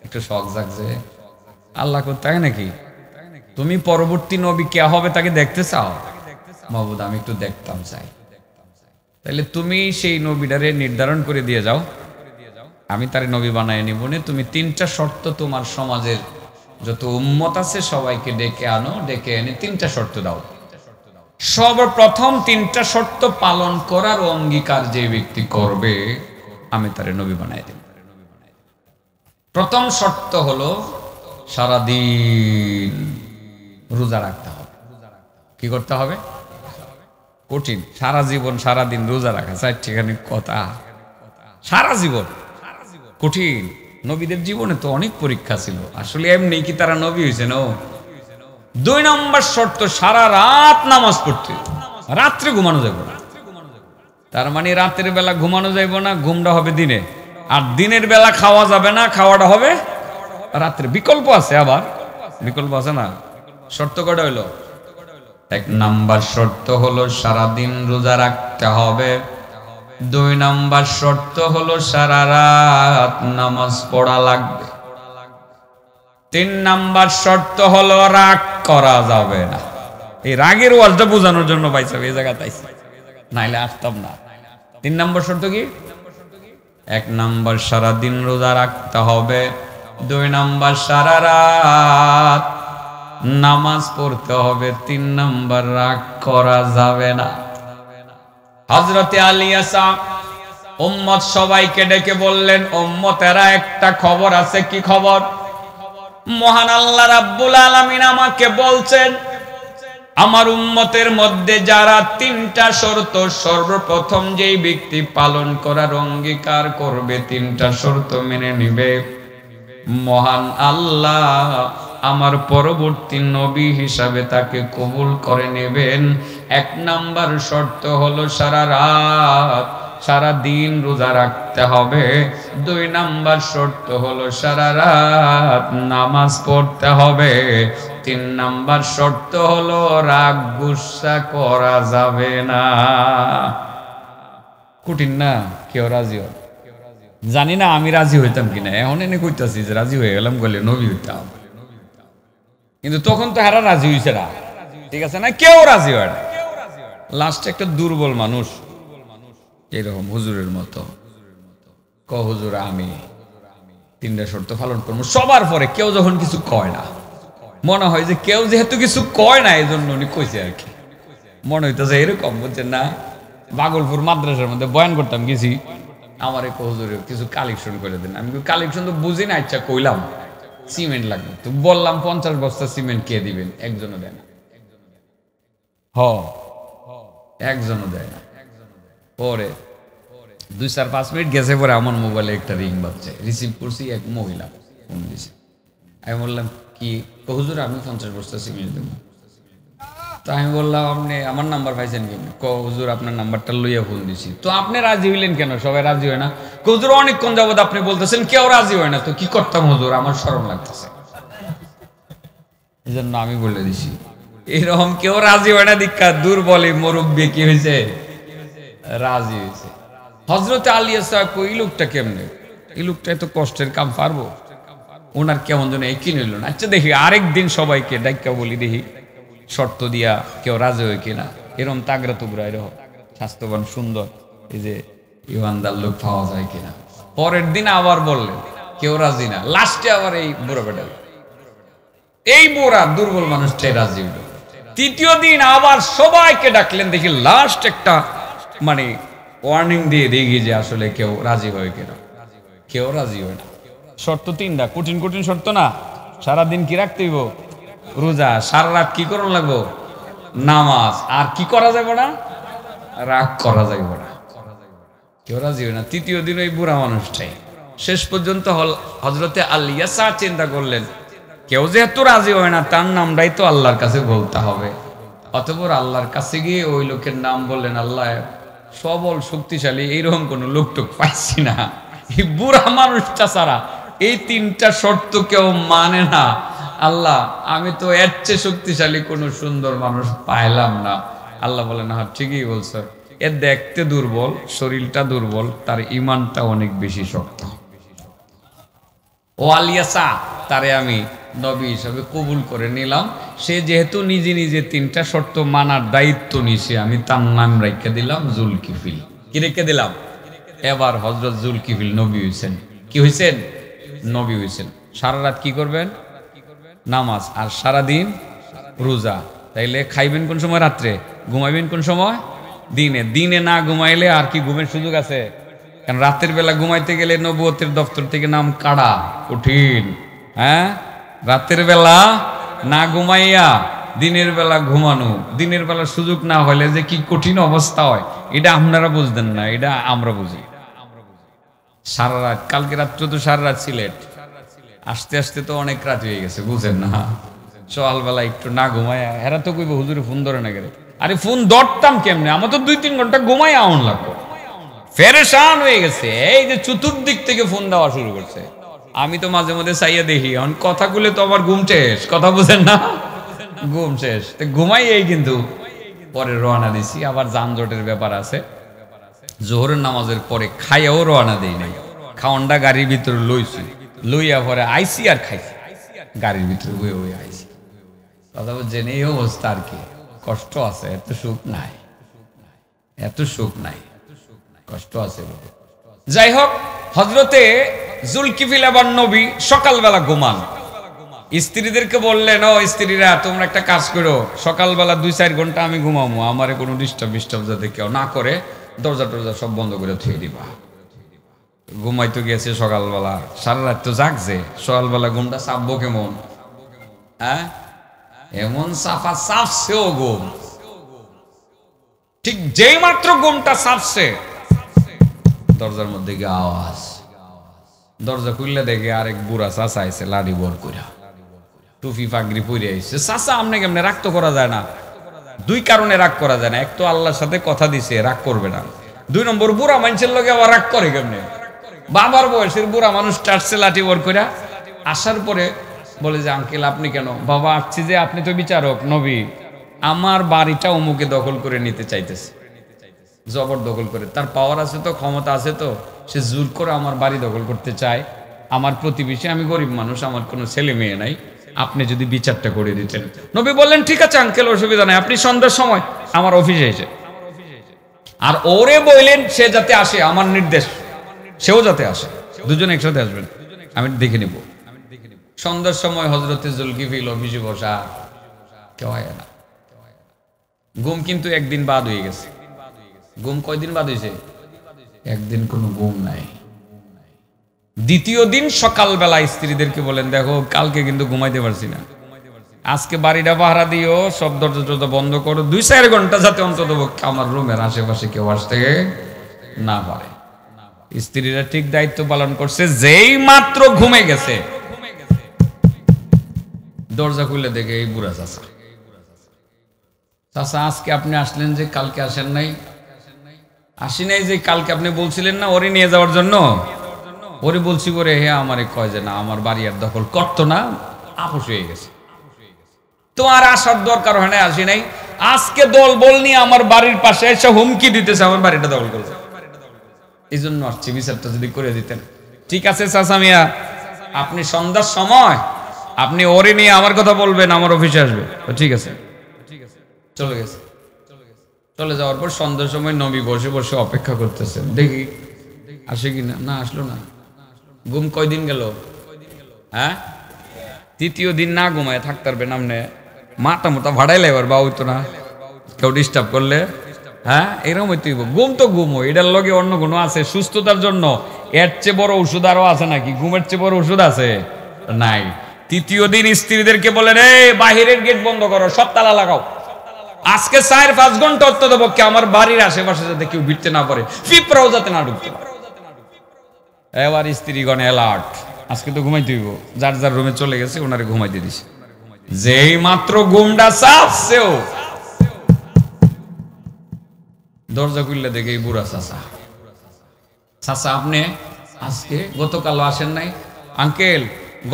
একটু শখ জাগছে। আল্লাহ তাই নাকি? তুমি পরবর্তী নবী কে হবে তাকে দেখতে চাও? মাবুদ আমি একটু দেখতাম চাই। তাহলে তুমি সেই নবীটারে নির্ধারণ করে দিয়ে যাও, আমি তারে নবী বানায় নিব না। তুমি 3টা শর্ত তোমার সমাজের যত উম্মত আছে সবাইকে ডেকে আনো, ডেকে এনে 3টা শর্ত দাও। সর্বপ্রথম 3টা শর্ত পালন করার অঙ্গীকার যে ব্যক্তি করবে, আমি তারে নবী বানায় দেব। প্রথম শর্ত হলো সারাদিন রোজা রাখতে হবে। কি করতে হবে? কঠিন। সারা জীবন সারাদিন রোজা রাখা, 4টি কথা, সারা জীবন কঠিন। নবীদের জীবনে তো অনেক পরীক্ষা ছিল, আসলে এমনি কি তারা নবী হয়েছে? না। 2 নম্বর শর্ত, সারা রাত নামাজ পড়তে, রাত্রে ঘুমানো যাবে না। তার মানে রাতের বেলা ঘুমানো যাবে না, ঘুমটা হবে দিনে। আর দিনের বেলা খাওয়া যাবে না, খাওয়াটা হবে রাত্রে। বিকল্প আছে, আবার বিকল্প আছে না? শর্ত কটা হইলো? 1 নাম্বার শর্ত হলো সারাদিন রোজা রাখতে হবে। 2 নাম্বার শর্ত হলো সারা রাত নামাজ পড়া লাগবে। 3 নাম্বার শর্ত হলো রাগ করা যাবে না। এই রাগের ওয়াজটা বোঝানোর জন্য পাইছে এই জায়গাতে আইছে, নাইলে আসতাম না। 3 নাম্বার শর্ত কি? 1 নাম্বার সারাদিন রোজা রাখতে হবে। 2 নাম্বার সারা রাত নামাজ পড়তে হবে। 3 নাম্বার রাগ করা যাবে না। হযরতে আল-ইয়াসা উম্মত সবাইকে ডেকে বললেন, উম্মতেরা একটা খবর আছে। কি খবর? মহান আল্লাহ রাব্বুল আলামিন আমাকে বলছেন, আমার উম্মতের মধ্যে যারা তিনটা শর্ত সর্বপ্রথম যেই ব্যক্তি পালন করার অঙ্গীকার করবে, তিনটা শর্ত মেনে নিবে, মহান আল্লাহ আমার পরবর্তী নবী হিসাবে তাকে কবুল করে নেবেন। এক নাম্বার শর্ত হলো সারা রাত সারা দিন রোজা রাখতে হবে। 2 নাম্বার শর্ত হলো সারা রাত নামাজ পড়তে হবে। 3 নাম্বার শর্ত হলো রাগ গুসা করা যাবে না। কঠিন না? কেউ রাজি হয়? জানি না আমি রাজি হইতাম কিনা। এখন এনে কইতাছি যে রাজি হয়ে গেলাম, বলে নবী হইতাম। কিন্তু তখন তো হারা রাজি হইছে না, ঠিক আছে না? কেউ রাজি হয় না। লাস্টে একটা দুর্বল মানুষ এরকম হুজুরের মতো হুজুর আমি 3টা শর্ত পালন করবো। সবার পরে কেউ যখন কিছু কয় না, মনে হয় যে কেউ যেহেতু কিছু কয় না এই জন্য উনি কইছে আর কি। মনে হইতেছে এরকম, বুঝছেন না? ভাগলপুর মাদ্রাসার মধ্যে বয়ান করতাম, গেছি, আমার এক হুজুরে কিছু কালেকশন করে দেন। আমি কালেকশন তো বুঝি না, আচ্ছা কইলাম সিমেন্ট লাগবে, তো বললাম 50 বস্তা সিমেন্ট কে দিবেন? একজনও দেয় না। একজনও দেয় না। পরে 2-4-5 মিনিট গেছে, পরে আমার মোবাইলে একটা রিং বাজছে, রিসিভ করছি, এক মহিলা ফোন দিছে। আমি বললাম কি? হুজুর আমি 50 বস্তা সিমেন্ট দেবো। তো আমি বললাম আপনি আমার নাম্বার পাইছেন কি? হুজুর আপনার নাম্বারটা লইয়া ফোন দিছি। তো আপনি রাজি হইলেন কেন? সবাই রাজি হয় না। হুজুর অনেকক্ষণ যাবত আপনি বলতেছেন কেউ রাজি হয় না, তো কি করতাম হুজুর? আমার শরম লাগতেছে, এই জন্য আমি বলে দিছি। এরকম কেউ রাজি হয় না দীক্ষা দুর্বলী মুরব্বী কি হয়েছে? রাজি হয়েছে। হযরতে আলী সাহেব কই, এই লোকটা কেমনে? এই লোকটা এত কষ্টের কাম পারবো? ওনার কেমন যেন এই কিনে নিল না। আচ্ছা দেখি আরেকদিন সবাইকে ডাক্কা বলি, দেখি শর্ত দিয়া কেউ রাজি হয় কিনা। এরকম তাগরা তুগরা এরকম স্বাস্থ্যবান সুন্দর এই যে ইমানদার লোক পাওয়া যায় কিনা। পরের দিন আবার বললেন কেউ রাজি না। লাস্টে আবার এই বুড়া বেটা, এই বুড়া দুর্বল মানুষটাই রাজি হইল। 3য় দিন আবার সবাইকে ডাকলেন, দেখি লাস্ট একটা মানে ওয়ার্নিং দিয়ে দেখি যে আসলে কেউ রাজি হয় কিনা। কেউ রাজি হয় না। শর্ত 3টা, কঠিন কঠিন শর্ত না? সারাদিন কি রাখতে হইব? রোজা। সারা রাত কি করুন লাগবো? নামাজ। আর কি করা যাবে না? রাগ করা যাইব না। কেউ রাজি হয় না। 3য় দিন ওই বুড়া মানুষটাই। শেষ পর্যন্ত হযরতে আলিয়াসা চিন্তা করলেন, কেউ যেহেতু রাজি হয় না, তার নামটাই তো আল্লাহর কাছে বলতে হবে। অতঃপর আল্লাহর কাছে গিয়ে ওই লোকের নাম বললেন, আল্লাহ সবল শক্তিশালী এইরকম কোন লোকটুক পাইছি না, এই বুড়া মানুষটা ছাড়া এই 3টা শর্ত কেউ মানে না। আল্লাহ আমি তো এর চেয়ে শক্তিশালী কোন সুন্দর মানুষ পাইলাম না। আল্লাহ বলেন, হ্যাঁ ঠিকই বলছো, এ দেখতে দুর্বল, শরীরটা দুর্বল, তার ইমানটা অনেক বেশি শক্ত। ও আলিয়াসা, তারে আমি নবী হিসাবে কবুল করে নিলাম। সে যেহেতু নিজে নিজে 3টা শর্ত মানার দায়িত্ব নিছে, আমি তার নাম রেখে দিলাম জুলকিফিল। কি রেখে দিলাম? এবার হযরত জুলকিফিল নবী হইছেন। কি হইছেন? নবী হইছেন। সারা রাত কি করবেন? নামাজ। আর সারা দিন রোজা। তাইলে খাইবেন কোন সময়? রাত্রে। ঘুমাইবেন কোন সময়? দিনে। দিনে না ঘুমাইলে আর কি ঘুমের সুযোগ আছে? কারণ রাতের বেলা ঘুমাইতে গেলে নবুয়তের দপ্তর থেকে নাম কাড়া, কঠিন। হ্যাঁ, রাতের বেলা না ঘুমাইয়া দিনের বেলা ঘুমানো, দিনের বেলা সুযোগ না হলে যে কি কঠিন অবস্থা হয়, এটা আপনারা বুঝতেন না, এটা আমরা বুঝি। সারা রাত, কালকে রাত্রে তো সারা রাত সিলেট, আসতে আসতে তো অনেক রাত হয়ে গেছে, বুঝেন না? সকালবেলা একটু না ঘুমাইয়া হেরা তো কইব হুজুরে ফোন ধরে না গেলে। আরে ফোন ধরতাম কেমনে? আমার তো 2-3 ঘন্টা ঘুমাই আউন লাগলো, ফেরেশান হয়ে গেছে। এই যে চতুর্দিক থেকে ফোন দেওয়া শুরু করছে। আমি তো মাঝে মধ্যে চাইয়া দেখি, এখন কথা বলে তো আবার ঘুম শেষ, কথা বুঝেন না? ঘুম শেষ, ঘুমাই। এই কিন্তু পরে রওনা দিছি, আবার যানজটের ব্যাপার আছে। জোহরের নামাজের পরে খাইয়াও রওনা দেই নাই, খাওয়ানটা গাড়ির ভিতরে লইছি, লইয়া পরে আইসি আর খাইছি, গাড়ির ভিতরে বয়ে বয়ে আইসি। কথা বলছেন, এই অবস্থা আর কি। কষ্ট আছে, এত সুখ নাই, এত সুখ নাই, কষ্ট আছে। যাই হোক, হযরতে জুলকিফিল আবার নবী সকালবেলা ঘুমান। স্ত্রীদেরকে বললেন, ও স্ত্রীরা তোমরা একটা কাজ করো, সকালবেলা 2-4 ঘন্টা আমি ঘুমাবো, আমারে কোনো ডিস্টার্ব যাতে কেউ না করে, দরজা টরজা সব বন্ধ করে থুয়ে দিবা। ঘুমাইতে গেছে সকালবেলা, সারা রাত তো জাগছে, সকালবেলা ঘুমটা চাপবো কেমন? হ্যাঁ, এমন চাপা চাপছেও ঘুম। ঠিক যেই মাত্র ঘুমটা চাপছে, দরজার মধ্যে গিয়ে আওয়াজ। দরজা খুললে দেখে আরেক বুড়া চাচা আইছে, লাঠি বর কইরা, টুপি পাগড়ি পরে আইছে। চাচা আপনি কেমনে? রাগ তো করা যায় না। দুই কারণে রাগ করা যায় না। এক তো আল্লাহর সাথে কথা দিছে রাগ করবে না, দুই নম্বর বুড়া মানুষের লগে আবার রাগ করে কেমনে? বাবার বয়সের বুড়া মানুষ টাটছে লাঠি বর কইরা। আসার পরে বলে যে আঙ্কেল আপনি কেন? বাবা আসছি যে আপনি তো বিচারক নবী, আমার বাড়িটা অমুকে দখল করে নিতে চাইতেছে, জবর দখল করে। তার পাওয়ার আছে তো, ক্ষমতা আছে তো, সে জোর করে আমার বাড়ি দখল করতে চায়। আমার প্রতিবেশী, আমি গরিব মানুষ, আমার কোনো ছেলে মেয়ে নাই, আপনি যদি বিচারটা করে দিতেন। নবী বললেন ঠিক আছে আঙ্কেল, অসুবিধা নাই, আপনি সন্ধ্যার সময় আমার অফিসে এসে। আর ওরে বললেন সে যাতে আসে, আমার নির্দেশ, সেও যাতে আসে, দুজন একসাথে আসবেন, আমি দেখে নিব। সন্ধ্যার সময় হজরতে জুলকিফিল অফিসে বসা, কেউ হয় না। ঘুম কিন্তু একদিন বাদ হয়ে গেছে। ঘুম কয়দিন বাদ হয়েছে? একদিন কোনো ঘুম নাই। দ্বিতীয় দিন সকালবেলা স্ত্রীদেরকে বলেন দেখো কালকে কিন্তু ঘুমাইতে পারছি না, আজকে বাড়িটা পাহারা দিও, সব দরজা বন্ধ করো, 2-4 ঘন্টা যাতে অন্তত আমার রুমের আশেপাশে কেউ আসতে না পারে। স্ত্রীরা ঠিক দায়িত্ব পালন করছে। যেই মাত্র ঘুমে গেছে, দরজা খুলে দেখে এই বুড়া চাচা। চাচা আজকে আপনি আসলেন যে, কালকে আসেন নাই? আসি নাই যে, কালকে আপনি বলছিলেন না ওরে নিয়ে যাওয়ার জন্য? ওরে বলছি করে হে আমারে কয় যে না আমার বাড়ি আর দখল করতো না, আপোষ হয়ে গেছে, তোমার আসার দরকার হয় না, আসি নাই। আজকে দল বল নিয়ে আমার বাড়ির পাশে এসে হুমকি দিতেছে আমার বাড়িটা দখল করবে, এই জন্য আসছি, বিচারটা যদি করে দিতেন। ঠিক আছে চাচা মিয়া, আপনি সন্ধ্যার সময় আপনি ওরে নিয়ে আমার কথা বলবেন, আমার অফিসে আসবে। ঠিক আছে, চলে গেছে। চলে যাওয়ার পর সন্ধ্যার সময় নবী বসে বসে অপেক্ষা করতেছেন, দেখি আসে কিনা। না আসলো না। ঘুম কয়দিন গেল? হ্যাঁ, তৃতীয় দিন না ঘুমায় থাকতে পারবেন আপনি? মাথা মোটা ভাড়াইলে এবার বা হইতো না, কেউ ডিস্টার্ব করলে। হ্যাঁ, এরকম হইতে হইব। ঘুম তো ঘুম, এটার লগে অন্য কোনো আছে সুস্থতার জন্য? এর চেয়ে বড় ওষুধ আরো আছে নাকি? ঘুমের চেয়ে বড় ওষুধ আছে? নাই। তৃতীয় দিন স্ত্রীদেরকে বলেন এই বাহিরের গেট বন্ধ করো, সব তালা লাগাও, আজকে 4-5 ঘন্টা অন্ততপক্ষে আমার বাড়ির আশেপাশে যাতে কেউ ভিড়তে না পারে, পিঁপড়াও যাতে না ঢুকতে পারে। এবার স্ত্রীগণ অ্যালার্ট, আজকে তো ঘুমাইতে হইব। যার যার রুমে চলে গেছে, ওনারে ঘুমাইতে দিছে। যেই মাত্র ঘুমটা চাপছেও, দরজা খুললে দেখে এই বুড়া চাচা। চাচা আপনি আজকে গতকাল আসেন নাই? আঙ্কেল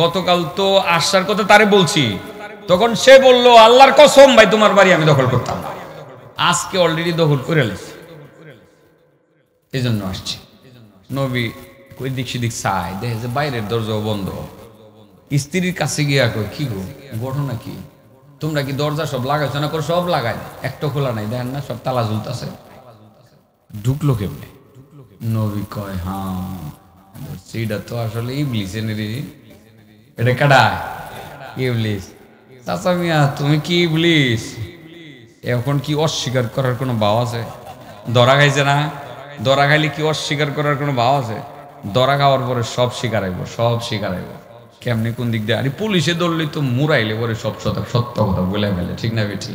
গতকাল তো আসার কথা তারে বলছি, তখন সে বলল আল্লাহর কসম ভাই তোমার বাড়ি আমি দখল করতাম না, আজকে অলরেডি দখল করে লেছি, এই জন্য আসছি। নবী ওই দিক সেদিক চাই, দেখে যে বাইরের দরজাও বন্ধ। স্ত্রীর কাছে গিয়া কই কি গো ঘটনা কি? তোমরা কি দরজা সব লাগাইছো না? করে সব লাগাই, একটা খোলা নাই, দেখেন না সব তালা ঝুলতেছে। ঢুকলো কেমনে? নবী কয় হ্যাঁ সেইটা তো আসলে ইবলিস এনেরি। এটা কাটা ইবলিস। চাচা মিয়া তুমি কি ইবলিস? এখন কি অস্বীকার করার কোনো ভাব আছে? ধরা খাইছে না? ধরা খাইলে কি অস্বীকার করার কোনো ভাব আছে? ধরা খাওয়ার পরে সব স্বীকার আইব, সব স্বীকার আইব। কেমনি কোন দিক দিয়ে? আরে পুলিশে ধরলেই তো মুরাইলে পরে সব সত্য কথা বলে ফেলে, ঠিক না বেঠি?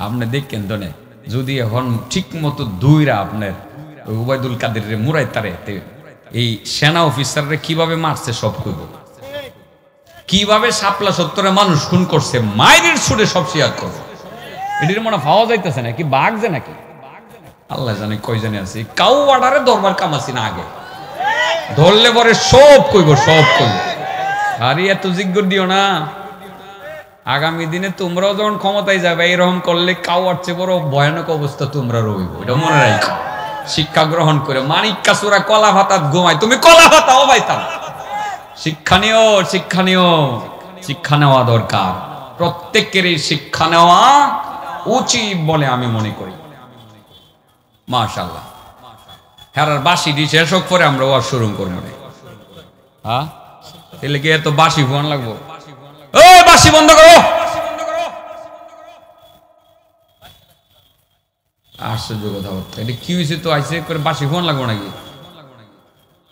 আপনি দেখেন তো না, যদি এখন ঠিক মতো দুইরা আপনার উবাইদুল কাদের মুরাই তারে, এই সেনা অফিসাররা কিভাবে মারছে সব কইব, কিভাবে শাপলা সত্তরে মানুষ খুন করছে মায়ের ছুটে সব শেয়ার করবো। এটির মনে পাওয়া যাইতেছে নাকি বাঘ যে নাকি আল্লাহ জানে কই জানে আছে। কাউ অর্ডারে দরবার কামাছি না, আগে ধরলে পরে সব কইব, সব কইব। আরে এত জিজ্ঞর দিও না, আগামী দিনে তোমরাও যখন ক্ষমতায় যাবে এরকম করলে কাউ আসছে বড় ভয়ানক অবস্থা তোমরা রইব, এটা মনে রাখো। শিক্ষা গ্রহণ করে মানিক কাসুরা কলা ভাতাত ঘুমায়, তুমি কলা ভাতাও পাইতাম। শিক্ষা নিও, শিক্ষা নিও, শিক্ষা নেওয়া দরকার, প্রত্যেকেরই শিক্ষা নেওয়া উচিত বলে আমি মনে করি। মাশাআল্লাহ। হেরার বাসি দি শেষ হোক পরে আমরা ওয়াজ শুরু করবো। হ্যাঁ তাহলে কি এত বাসি ফোন লাগবো? ওই বাসি বন্ধ করো। আশ্চর্য কথাবার্তা, এটা কি হয়েছে? তো আইসে করে বাসি ফোন লাগবো নাকি?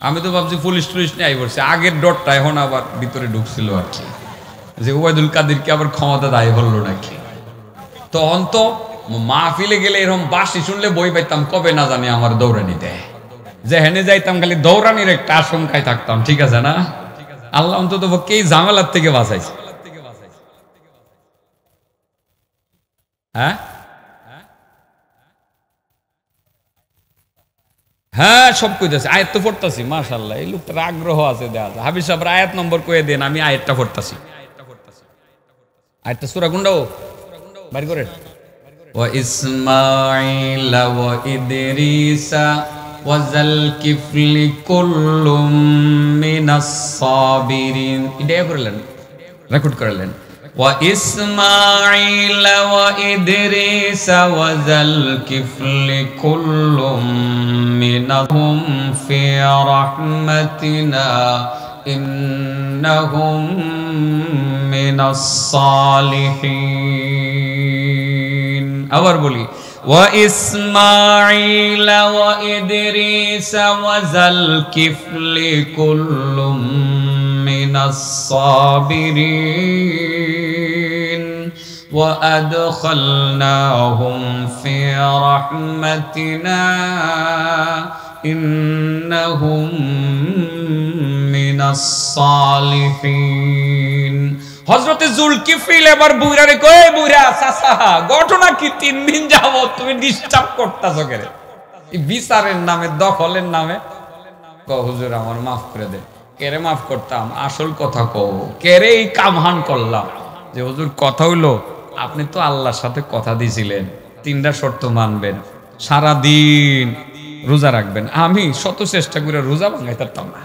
আমি তো ভাবছি পুলিশ টুলিশ নিয়ে আই পড়ছে, আগের ডরটা এখন আবার ভিতরে ঢুকছিল আর কি, যে ওবায়দুল কাদেরকে আবার ক্ষমতা দায় হলো নাকি। তখন তো মাহফিলে গেলে এরকম বাঁশি শুনলে বই পাইতাম কবে না জানি আমার দৌড়ানি দেয়, যে হেনে যাইতাম খালি দৌড়ানির একটা আশঙ্কায় থাকতাম, ঠিক আছে না? আল্লাহ অন্তত পক্ষে ঝামেলার থেকে বাঁচাইছে। হ্যাঁ হ্যাঁ, সব কইতেছে, আয়াত তো পড়তাছি, মাশাআল্লাহ এই লোকটার আগ্রহ আছে, দেয়া যায়। হাবিব সাহেব আয়াত নম্বর কয়ে দেন, আমি আয়াতটা পড়তাছি। আয়াতটা সূরা কোনটাও বাইর করেন। ওয়া ইসমাঈলা ওয়া ইদরিসা ওয়া যাল কিফলি কুল্লুম মিনাস সাবিরিন, এটা করলেন, রেকর্ড করলেন। وإسماعيل وإدريس وذا الكفل كل منهم في رحمتنا إنهم من الصالحين. أور بولي وإسماعيل وإدريس وذا الكفل كل من الصابرين وأدخلناهم في رحمتنا إنهم من الصالحين. হযরত জুলকিফল এবার বুইরারে কয়, বুইরা চাচা ঘটনা কি 3 দিন যাবত তুমি ডিস্টার্ব করতাছো কেরে? এই বিচারের নামে, দখলের নামে। কও হুজুর আমার মাফ করে দেন। কেরে মাফ করতাম, আসল কথা কও, কেরে এই কামহান করলাম? যে হুজুর কথা হইলো, আপনি তো আল্লাহর সাথে কথা দিয়েছিলেন 3টা শর্ত মানবেন, সারা দিন রোজা রাখবেন। আমি শত চেষ্টা করে রোজা ভাঙাই পারতাম না।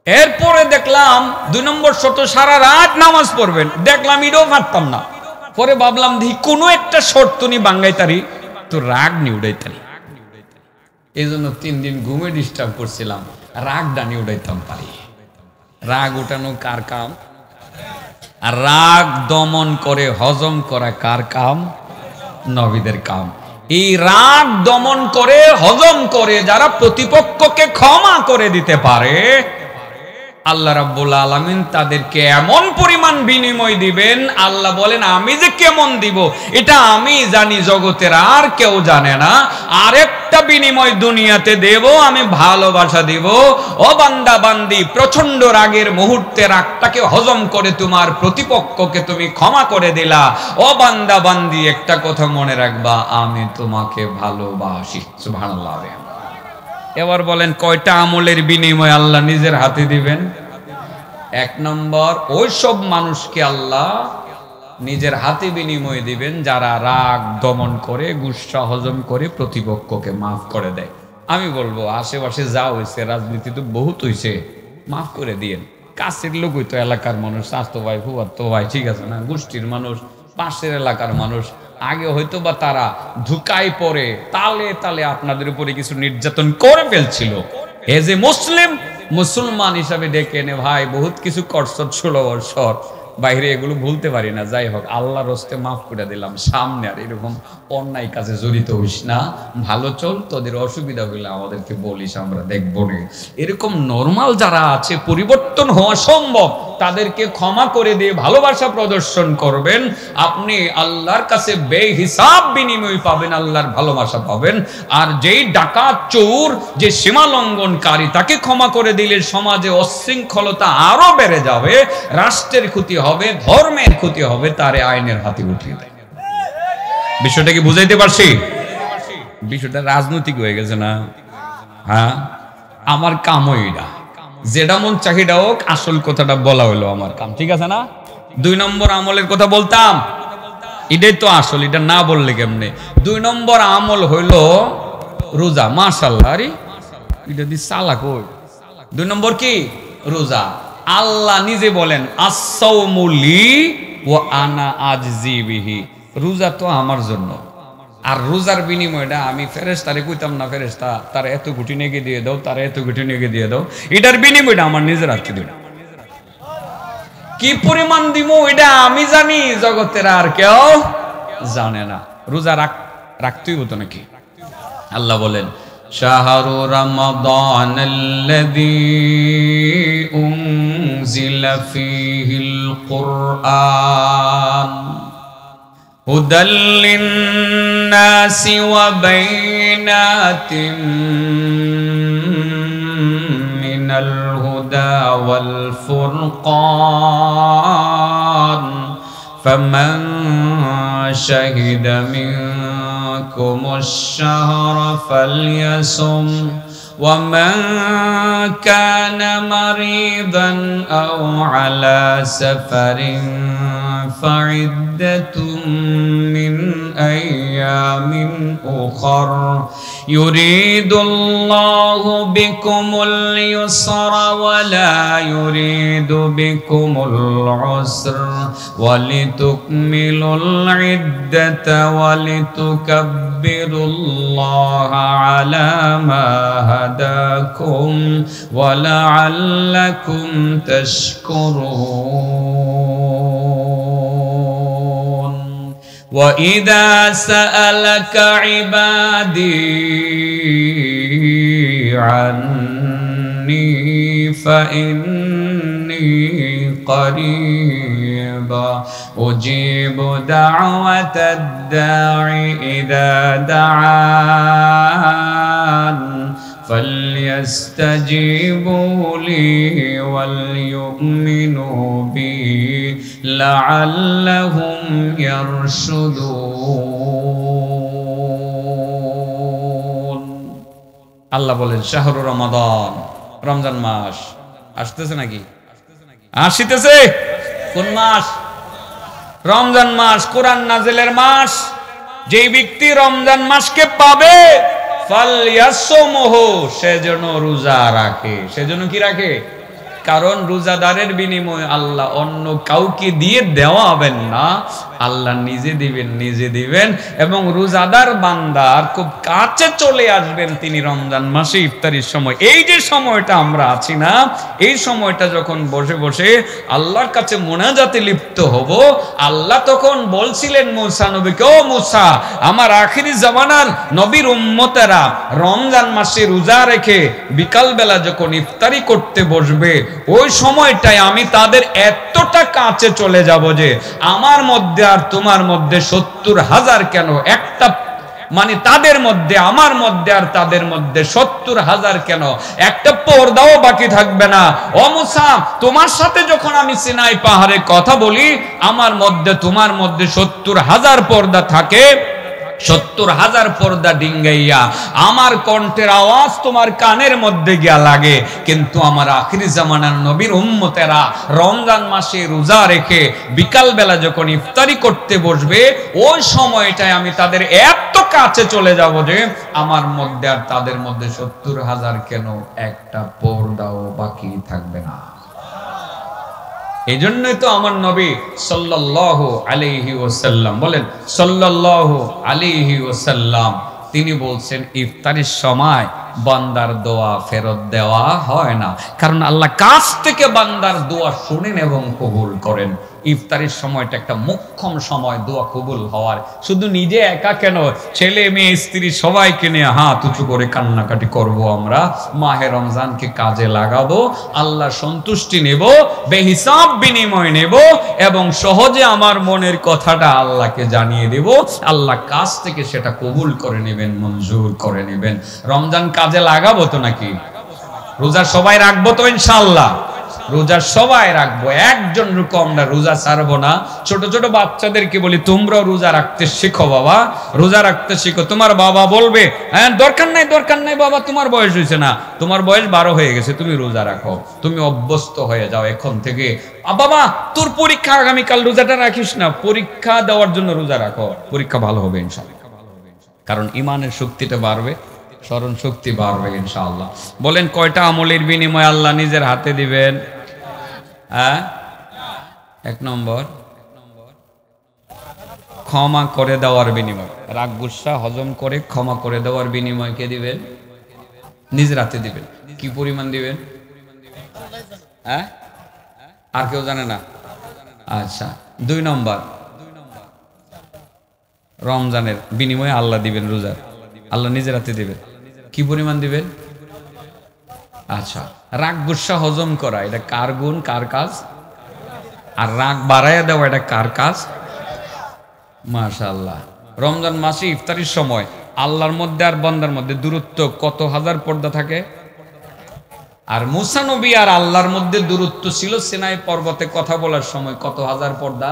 এরপরে দেখলাম 2 নম্বর শর্ত সারা রাত নামাজ পড়বেন, দেখলাম এটাও পারতাম না। পরে ভাবলাম দেখি কোনো একটা শর্ত নি বাঙ্গাইতারি তো রাগ নি উড়াইতারি। এই জন্য 3 দিন ঘুমে ডিস্টার্ব করছিলাম, রাগ ডানি উড়াইতাম পারি। রাগ উঠানো কার কাম? আর রাগ দমন করে হজম করা কার কাম? নবীদের কাম। এই রাগ দমন করে হজম করে যারা প্রতিপক্ষকে ক্ষমা করে দিতে পারে, আল্লাহ রাব্বুল আলামিন তাদেরকে এমন পরিমাণ বিনিময় দিবেন, আল্লাহ বলেন আমি যে কেমন দিব এটা আমি জানি, জগতের আর কেউ জানে না। আরেকটা বিনিময় দুনিয়াতে দেব, আমি ভালোবাসা দিব। ও বান্দা বান্দি, প্রচন্ড রাগের মুহূর্তে রাগটাকে হজম করে তোমার প্রতিপক্ষকে তুমি ক্ষমা করে দিলা। ও বান্দা বান্দি, একটা কথা মনে রাখবা, আমি তোমাকে ভালোবাসি। সুবহানাল্লাহ। এবার বলেন কয়টা আমলের বিনিময় আল্লাহ নিজের হাতে দিবেন? 1 নম্বর, ওই সব মানুষকে আল্লাহ নিজের হাতে বিনিময় দিবেন যারা রাগ দমন করে, গুসা হজম করে প্রতিপক্ষকে মাফ করে দেয়। আমি বলবো আশেপাশে যা হয়েছে, রাজনীতি তো বহুত হয়েছে, মাফ করে দিয়েন। কাছের লোকই তো, এলাকার মানুষ, স্বাস্থ্য ভাই, ফুয়াতো ভাই, ঠিক আছে না? গোষ্ঠীর মানুষ, পাশের এলাকার মানুষ। আগে হয়তো বা তারা ধুকায় পড়ে তালে তালে আপনাদের উপরে কিছু নির্যাতন করে ফেলছিল। এজ এ মুসলমান হিসাবে ডেকে এনে, ভাই বহুত কিছু করছ 16 বছর, বাইরে এগুলো ভুলতে পারি না, যাই হোক আল্লাহর হস্তে মাফ করে দিলাম, সামনে আর এরকম অন্যায় কাজে জড়িত হইস না, ভালো চল, তোদের অসুবিধা হইলে আমাদেরকে বলিস, আমরা দেখবো না। এরকম নর্মাল যারা আছে, পরিবর্তন হওয়া সম্ভব, তাদেরকে ক্ষমা করে দিয়ে ভালোবাসা প্রদর্শন করবেন, আপনি আল্লাহর কাছে বেহিসাব বিনিময় পাবেন, আল্লাহর ভালোবাসা পাবেন। আর যেই ডাকাত, চোর, যে সীমা লঙ্ঘনকারী, তাকে ক্ষমা করে দিলে সমাজে অশৃঙ্খলতা আরো বেড়ে যাবে, রাষ্ট্রের ক্ষতি হবে, ধর্মের ক্ষতি হবে, তারে আইনের হাতে উঠিয়ে দেয়। বিষয়টা কি বুঝাইতে পারছি? বিষয়টা রাজনৈতিক হয়ে গেছে না? হ্যাঁ, আমার কাম ওইটা, যেটা মন চাহিদা হোক, আসল কথাটা বলা হলো আমার কাম, ঠিক আছে না? 2 নম্বর আমলের কথা বলতাম, এটাই তো আসল, এটা না বললে কেমনে? 2 নম্বর আমল হইল রোজা। মাশাআল্লাহ, আরে এটা দি সালাক হই। 2 নম্বর কি? রোজা। আল্লাহ নিজে বলেন as-sawmu li wa ana ajzi bihi, রোজা তো আমার জন্য, আর রোজার বিনিময়টা আমি ফেরেশতারে কইতাম না, ফেরেশতা তার এত কোটি নেগে দিয়ে দাও, তার এত কোটি নেগে দিয়ে দাও, এটার বিনিময়টা আমার নিজের হাতে দিন। কি পরিমাণ দিব এটা আমি জানি, জগতের আর কেউ জানে না। রোজা রাখতেই হতো নাকি? আল্লাহ বলেন শাহরু রমাদানাল্লাযী উনজিলা ফীহিল কুরআন হুদাল লিন্নাসি ওয়া বাইনাতিন মিনাল হুদা ওয়াল ফুরকান ফামান শাহিদা মিনকুমুশ শাহরা ফালইয়াসুম ومن كان مريضا أو على سفر فعدة من أيام أخر يريد الله بكم اليسر ولا يريد بكم العسر ولتكملوا العدة ولتكبروا الله على ما هداكم ولعلكم تشكرون وإذا سألك عبادي عني فإني قريب أجيب دعوة الداع إذا دعان فليستجيبوا لي وليؤمنوا بي لعلهم يرشدون আল্লাহ বলেন শাহরু রমাদান, রমজান মাস আসতেছে নাকি? আসিতেছে। কোন মাস? রমজান মাস, কোরআন নাজিলের মাস। যেই ব্যক্তি রমজান মাসকে পাবে ফালইয়াসুমহু, সেজন্য রোজা রাখে। সেজন্য কি রাখে? কারণ রোজাদারের বিনিময়ে আল্লাহ অন্য কাউকে দিয়ে দেওয়া হবেন না, আল্লাহ নিজে দিবেন, নিজে দিবেন। এবং রোজাদার বান্দার খুব কাছে চলে আসবেন তিনি রমজান মাসে ইফতারির সময়। এই যে সময়টা আমরা আছি না, এই সময়টা যখন বসে বসে আল্লাহর কাছে মোনাজাতে লিপ্ত হব, আল্লাহ তখন বলছিলেন মূসা নবীকে, ও মূসা, আমার আখিরি জামানার নবীর উম্মতেরা রমজান মাসে রোজা রেখে বিকালবেলা যখন ইফতারি করতে বসবে, ওই সময়টায় আমি তাদের এতটা কাছে চলে যাব যে আমার মধ্যে আর তোমার মধ্যে ৭০,০০০ কেন, একটা মানে তাদের মধ্যে আমার মধ্যে আর তাদের মধ্যে ৭০,০০০ কেন, একটা পর্দাও বাকি থাকবে না। ও মূসা, তোমার সাথে যখন আমি সিনাই পাহাড়ে কথা বলি, আমার মধ্যে তোমার মধ্যে ৭০,০০০ পর্দা থাকে, ৭০,০০০ পর্দা ডিঙ্গাইয়া আমার কণ্ঠের আওয়াজ তোমার কানের মধ্যে গিয়া লাগে। কিন্তু আমার আখিরি জামানার নবীর উম্মতেরা রমজান মাসে রোজা রেখে বিকাল বেলা যখন ইফতারি করতে বসবে, ওই সময়টায় আমি তাদের এত কাছে চলে যাব যে আমার মধ্যে আর তাদের মধ্যে ৭০,০০০ কেন, একটা পর্দাও বাকি থাকবে না। এই জন্যই তো আমার নবী সাল্লাল্লাহু আলাইহি ওয়াসাল্লাম বলেন, সাল্লাল্লাহু আলাইহি ওয়াসাল্লাম তিনি বলছেন, ইফতারের সময় বান্দার দোয়া ফেরত দেওয়া হয় না, কারণ আল্লাহ কাছ থেকে বান্দার দোয়া শুনেন এবং কবুল করেন। ইফতারের সময়টা একটা মোক্ষম সময় দোয়া কবুল হওয়ার। শুধু নিজে একা কেন, ছেলে মেয়ে স্ত্রী সবাইকে নিয়ে হাত উঁচু করে কান্নাকাটি করব। আমরা মাহে রমজানকে কাজে লাগাবো, আল্লাহ সন্তুষ্টি নেব, বেহিসাব বিনিময় নেব এবং সহজে আমার মনের কথাটা আল্লাহকে জানিয়ে দেব। আল্লাহ কাছ থেকে সেটা কবুল করে নেবেন, মঞ্জুর করে নেবেন। রমজান কাজে লাগাবো তো নাকি? রোজা সবাই রাখবো তো ইনশাআল্লাহ? রোজা সবাই রাখবো, একজন রুকু আমরা রোজা ছাড়বো না। ছোট ছোট বাচ্চাদেরকে বলি, তোমরাও রোজা রাখতে শিখো বাবা, রোজা রাখতে শিখো। তোমার বাবা বলবে, হ্যাঁ দরকার নাই দরকার নাই বাবা, তোমার বয়স হয়েছে না, তোমার বয়স 12 হয়ে গেছে, তুমি রোজা রাখো, তুমি অভ্যস্ত হয়ে যাও এখন থেকে। বাবা তোর পরীক্ষা আগামীকাল, রোজাটা রাখিস না, পরীক্ষা দেওয়ার জন্য রোজা রাখো, পরীক্ষা ভালো হবে ইনশাআল্লাহ। কারণ ইমানের শক্তিটা বাড়বে, স্মরণ শক্তি বাড়বে ইনশাআল্লাহ। বলেন কয়টা আমলের বিনিময়ে আল্লাহ নিজের হাতে দিবেন? হ্যাঁ, 1 নম্বর ক্ষমা করে দেওয়ার বিনিময়। রাগ গুসা হজম করে ক্ষমা করে দেওয়ার বিনিময় কে দিবেন? নিজের হাতে দিবেন। কি পরিমাণ দিবেন? হ্যাঁ, আর কেউ জানে না? আচ্ছা, 2 নম্বর রমজানের বিনিময়ে আল্লাহ দিবেন রোজা, আল্লাহ নিজের হাতে দিবেন। কি পরিমাণ দিবেন? আচ্ছা, রাগ গুসা হজম করা এটা কার গুণ, কার কাজ? আর রাগ বাড়াইয়া দেওয়া এটা কার কাজ? মাশাআল্লাহ। রমজান মাসে ইফতারির সময় আল্লাহর মধ্যে আর বান্দার মধ্যে দূরত্ব কত হাজার পর্দা থাকে। আর মুসা নবী আর আল্লাহর মধ্যে দূরত্ব ছিল সিনাই পর্বতে কথা বলার সময় কত হাজার পর্দা।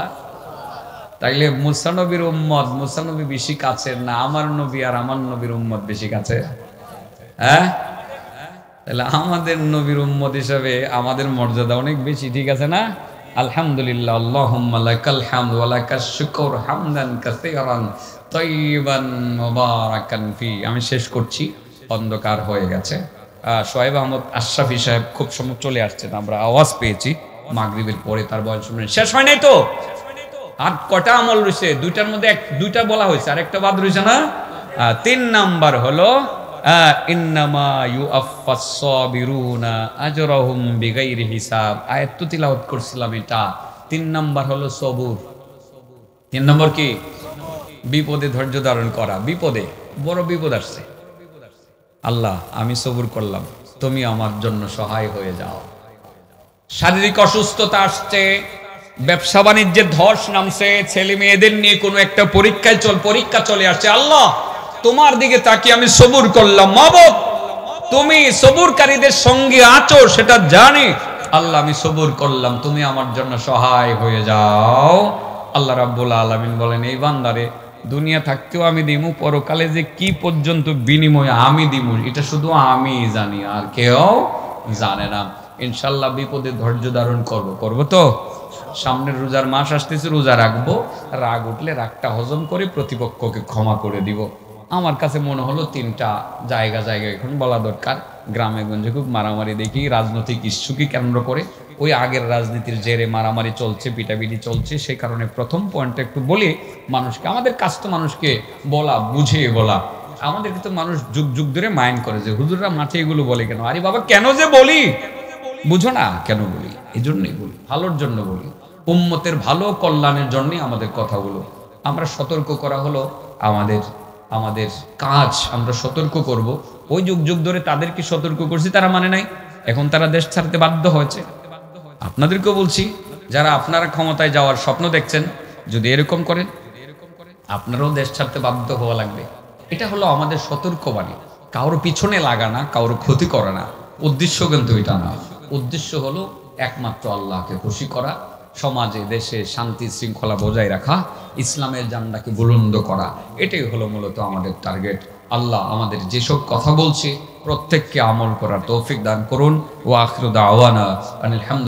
তাইলে মুসা নবীর উম্মত, মুসা নবী বেশি কাছের না আমার নবী আর আমার নবীর উম্মত বেশি কাছে? হ্যাঁ, তাহলে আমাদের নবীর উম্মত হিসাবে আমাদের মর্যাদা অনেক বেশি, ঠিক আছে না? আলহামদুলিল্লাহ, আল্লাহুম্মা লাকাল হামদু ওয়া লাকাশ শুকর হামদান কাসীরান তাইয়িবান মুবারাকান ফি। আমি শেষ করছি, অন্ধকার হয়ে গেছে। শোয়েব আহমদ আশরাফি সাহেব খুব সময় চলে আসছেন, আমরা আওয়াজ পেয়েছি মাগরিবের পরে, তার বয়স শুনে শেষ হয় নাই তো। আর কটা আমল রয়েছে? দুইটার মধ্যে দুইটা বলা হয়েছে, আর একটা বাদ রয়েছে না? 3 নাম্বার হলো ইন্নামা ইউআফফাস সাবিরুনা আজরাহুম বিগাইরি হিসাব। আয়াত তো তিলাওয়াত করছিলাম এটা। 3 নাম্বার হলো সবুর। 3 নম্বর কি? বিপদে ধৈর্য ধারণ করা। বিপদে, বড় বিপদ আসছে, আল্লাহ আমি সবুর করলাম, তুমি আমার জন্য সহায় হয়ে যাও। শারীরিক অসুস্থতা আসছে, ব্যবসা বাণিজ্যের ধস নামছে, ছেলে মেয়েদের নিয়ে কোনো একটা পরীক্ষা চলে আসছে, আল্লাহ তোমার দিকে তাকিয়ে আমি সবুর করলাম। মাবুদ তুমি সবুরকারীদের সঙ্গে আছো সেটা জানি, আল্লাহ আমি সবুর করলাম, তুমি আমার জন্য সহায় হয়ে যাও। আল্লাহ রাব্বুল আলামিন বলেন, এই বান্দারে দুনিয়া থাকতেও আমি দিমু, পরকালে যে কি পর্যন্ত বিনিময় আমি দিমু এটা শুধু আমি জানি, আর কেউ জানে না। ইনশাল্লাহ বিপদে ধৈর্য ধারণ করবো তো। সামনের রোজার মাস আসতেছে, রোজা রাখবো, রাগ উঠলে রাগটা হজম করে প্রতিপক্ষকে ক্ষমা করে দিব। আমার কাছে মনে হলো 3টা জায়গায় এখন বলা দরকার। গ্রামে গঞ্জে খুব মারামারি দেখি, রাজনৈতিক ইস্যুকে কেন্দ্র করে ওই আগের রাজনীতির জেরে মারামারি চলছে, পিটাপিটি চলছে। সেই কারণে প্রথম পয়েন্টটা একটু বলি মানুষকে, আমাদের কাজ তো মানুষকে বলা, বুঝিয়ে বলা। আমাদেরকে তো মানুষ যুগ যুগ ধরে মাইন্ড করে যে হুজুররা মাঠে এগুলো বলে কেন? আরে বাবা কেন যে বলি, বুঝো না কেন বলি? এই জন্যই বলি, ভালোর জন্য বলি, উম্মতের ভালো কল্যাণের জন্যই আমাদের কথাগুলো। আমরা সতর্ক করা হলো আমাদের কাজ, আমরা সতর্ক করব। ওই যুগ যুগ ধরে তাদেরকে সতর্ক করছি, তারা মানে নাই, এখন তারা দেশ ছাড়তে বাধ্য হয়েছে। আপনাদেরকেও বলছি, যারা আপনারা ক্ষমতায় যাওয়ার স্বপ্ন দেখছেন, যদি এরকম করেন আপনারাও দেশ ছাড়তে বাধ্য হওয়া লাগবে। এটা হলো আমাদের সতর্কবাণী। কারোর পিছনে লাগা না, কারোর ক্ষতি করা না, উদ্দেশ্য কিন্তু এটা না। উদ্দেশ্য হলো একমাত্র আল্লাহকে খুশি করা, সমাজে দেশে শান্তি শৃঙ্খলা বজায় রাখা, ইসলামের জান্ডাকে বুলন্দ করা। এটাই হলো মূলত আমাদের টার্গেট। আল্লাহ আমাদের যেসব কথা বলছে প্রত্যেককে আমল করার তৌফিক দান করুন। ওয়া আখিরু দাওয়ানা আনিল হামদুলিল্লাহ।